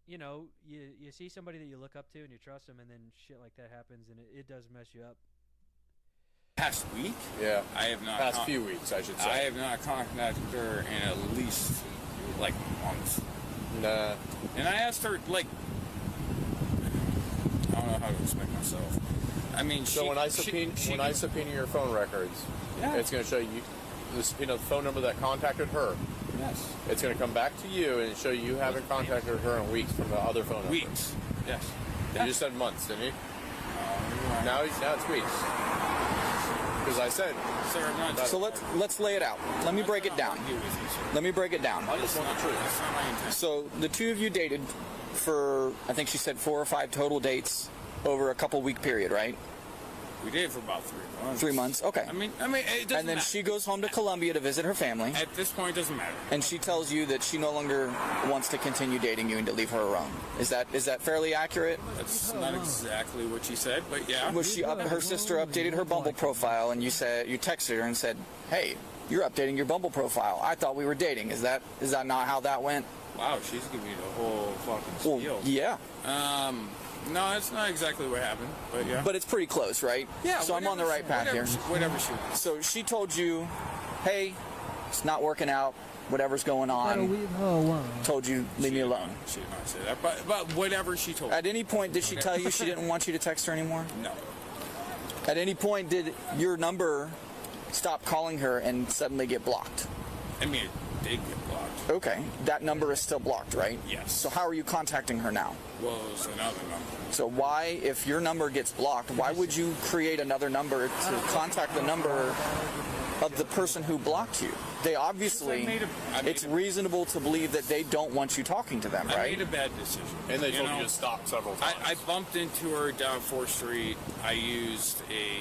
Speaker 2: you know, you see somebody that you look up to and you trust them, and then shit like that happens, and it does mess you up.
Speaker 15: Past week?
Speaker 21: Yeah.
Speaker 15: I have not.
Speaker 21: Past few weeks, I should say.
Speaker 15: I have not contacted her in at least like a month.
Speaker 21: Nah.
Speaker 15: And I asked her, like, I don't know how to respect myself. I mean,
Speaker 21: So when I subpoena your phone records,
Speaker 15: Yeah.
Speaker 21: it's going to show you the subpoena phone number that contacted her.
Speaker 15: Yes.
Speaker 21: It's going to come back to you and show you haven't contacted her in weeks from the other phone number.
Speaker 15: Weeks. Yes.
Speaker 21: You just said months, didn't you? Now it's weeks. Because I said.
Speaker 15: Sir, I'm not.
Speaker 3: So let's lay it out. Let me break it down. Let me break it down.
Speaker 21: I just want the truth.
Speaker 15: That's not my intent.
Speaker 3: So the two of you dated for, I think she said 4 or 5 total dates over a couple week period, right?
Speaker 15: We did for about 3 months.
Speaker 3: 3 months, okay.
Speaker 15: I mean, it doesn't
Speaker 3: And then
Speaker 15: matter.
Speaker 3: she goes home to Colombia to visit her family.
Speaker 15: At this point, it doesn't matter.
Speaker 3: And she tells you that she no longer wants to continue dating you and to leave her alone. Is that fairly accurate?
Speaker 15: That's not exactly what she said, but yeah.
Speaker 3: Was she her sister updated her Bumble profile and you texted her and said, "Hey, you're updating your Bumble profile. I thought we were dating." Is that not how that went?
Speaker 15: Wow, she's giving me the whole fucking spiel.
Speaker 3: Yeah.
Speaker 15: No, it's not exactly what happened, but yeah.
Speaker 3: But it's pretty close, right?
Speaker 15: Yeah.
Speaker 3: So I'm on the right path here.
Speaker 15: Whatever she wants.
Speaker 3: So she told you, "Hey, it's not working out. Whatever's going on." Told you, "Leave me alone."
Speaker 15: She did not say that, but whatever she told me.
Speaker 3: At any point, did she tell you she didn't want you to text her anymore?
Speaker 15: No.
Speaker 3: At any point, did your number stop calling her and suddenly get blocked?
Speaker 15: I mean, it did get blocked.
Speaker 3: Okay, that number is still blocked, right?
Speaker 15: Yes.
Speaker 3: So how are you contacting her now?
Speaker 15: Well, it was another number.
Speaker 3: So why, if your number gets blocked, why would you create another number to contact the number of the person who blocked you? They obviously, it's reasonable to believe that they don't want you talking to them,
Speaker 15: I
Speaker 3: right?
Speaker 15: made a bad decision.
Speaker 21: And they told you to stop several times.
Speaker 15: I bumped into her down 4th Street. I used a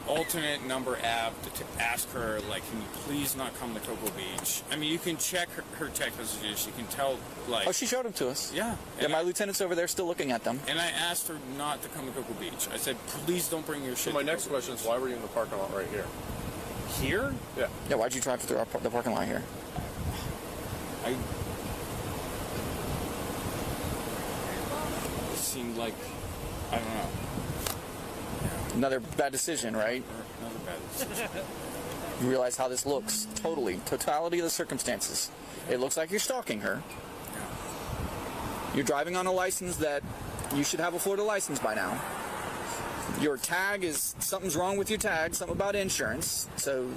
Speaker 15: alternate number app to ask her, can you please not come to Cocoa Beach? I mean, you can check her text messages. You can tell,
Speaker 3: Oh, she showed them to us.
Speaker 15: Yeah.
Speaker 3: Yeah, my lieutenant's over there still looking at them.
Speaker 15: And I asked her not to come to Cocoa Beach. I said, please don't bring your shit.
Speaker 21: So my next question is, why were you in the parking lot right here?
Speaker 15: Here?
Speaker 21: Yeah.
Speaker 3: Yeah, why'd you drive through the parking lot here?
Speaker 15: It seemed like, I don't know.
Speaker 3: Another bad decision, right?
Speaker 15: Another bad decision.
Speaker 3: You realize how this looks. Totality of the circumstances. It looks like you're stalking her. You're driving on a license that you should have a Florida license by now. Your tag something's wrong with your tag, something about insurance. So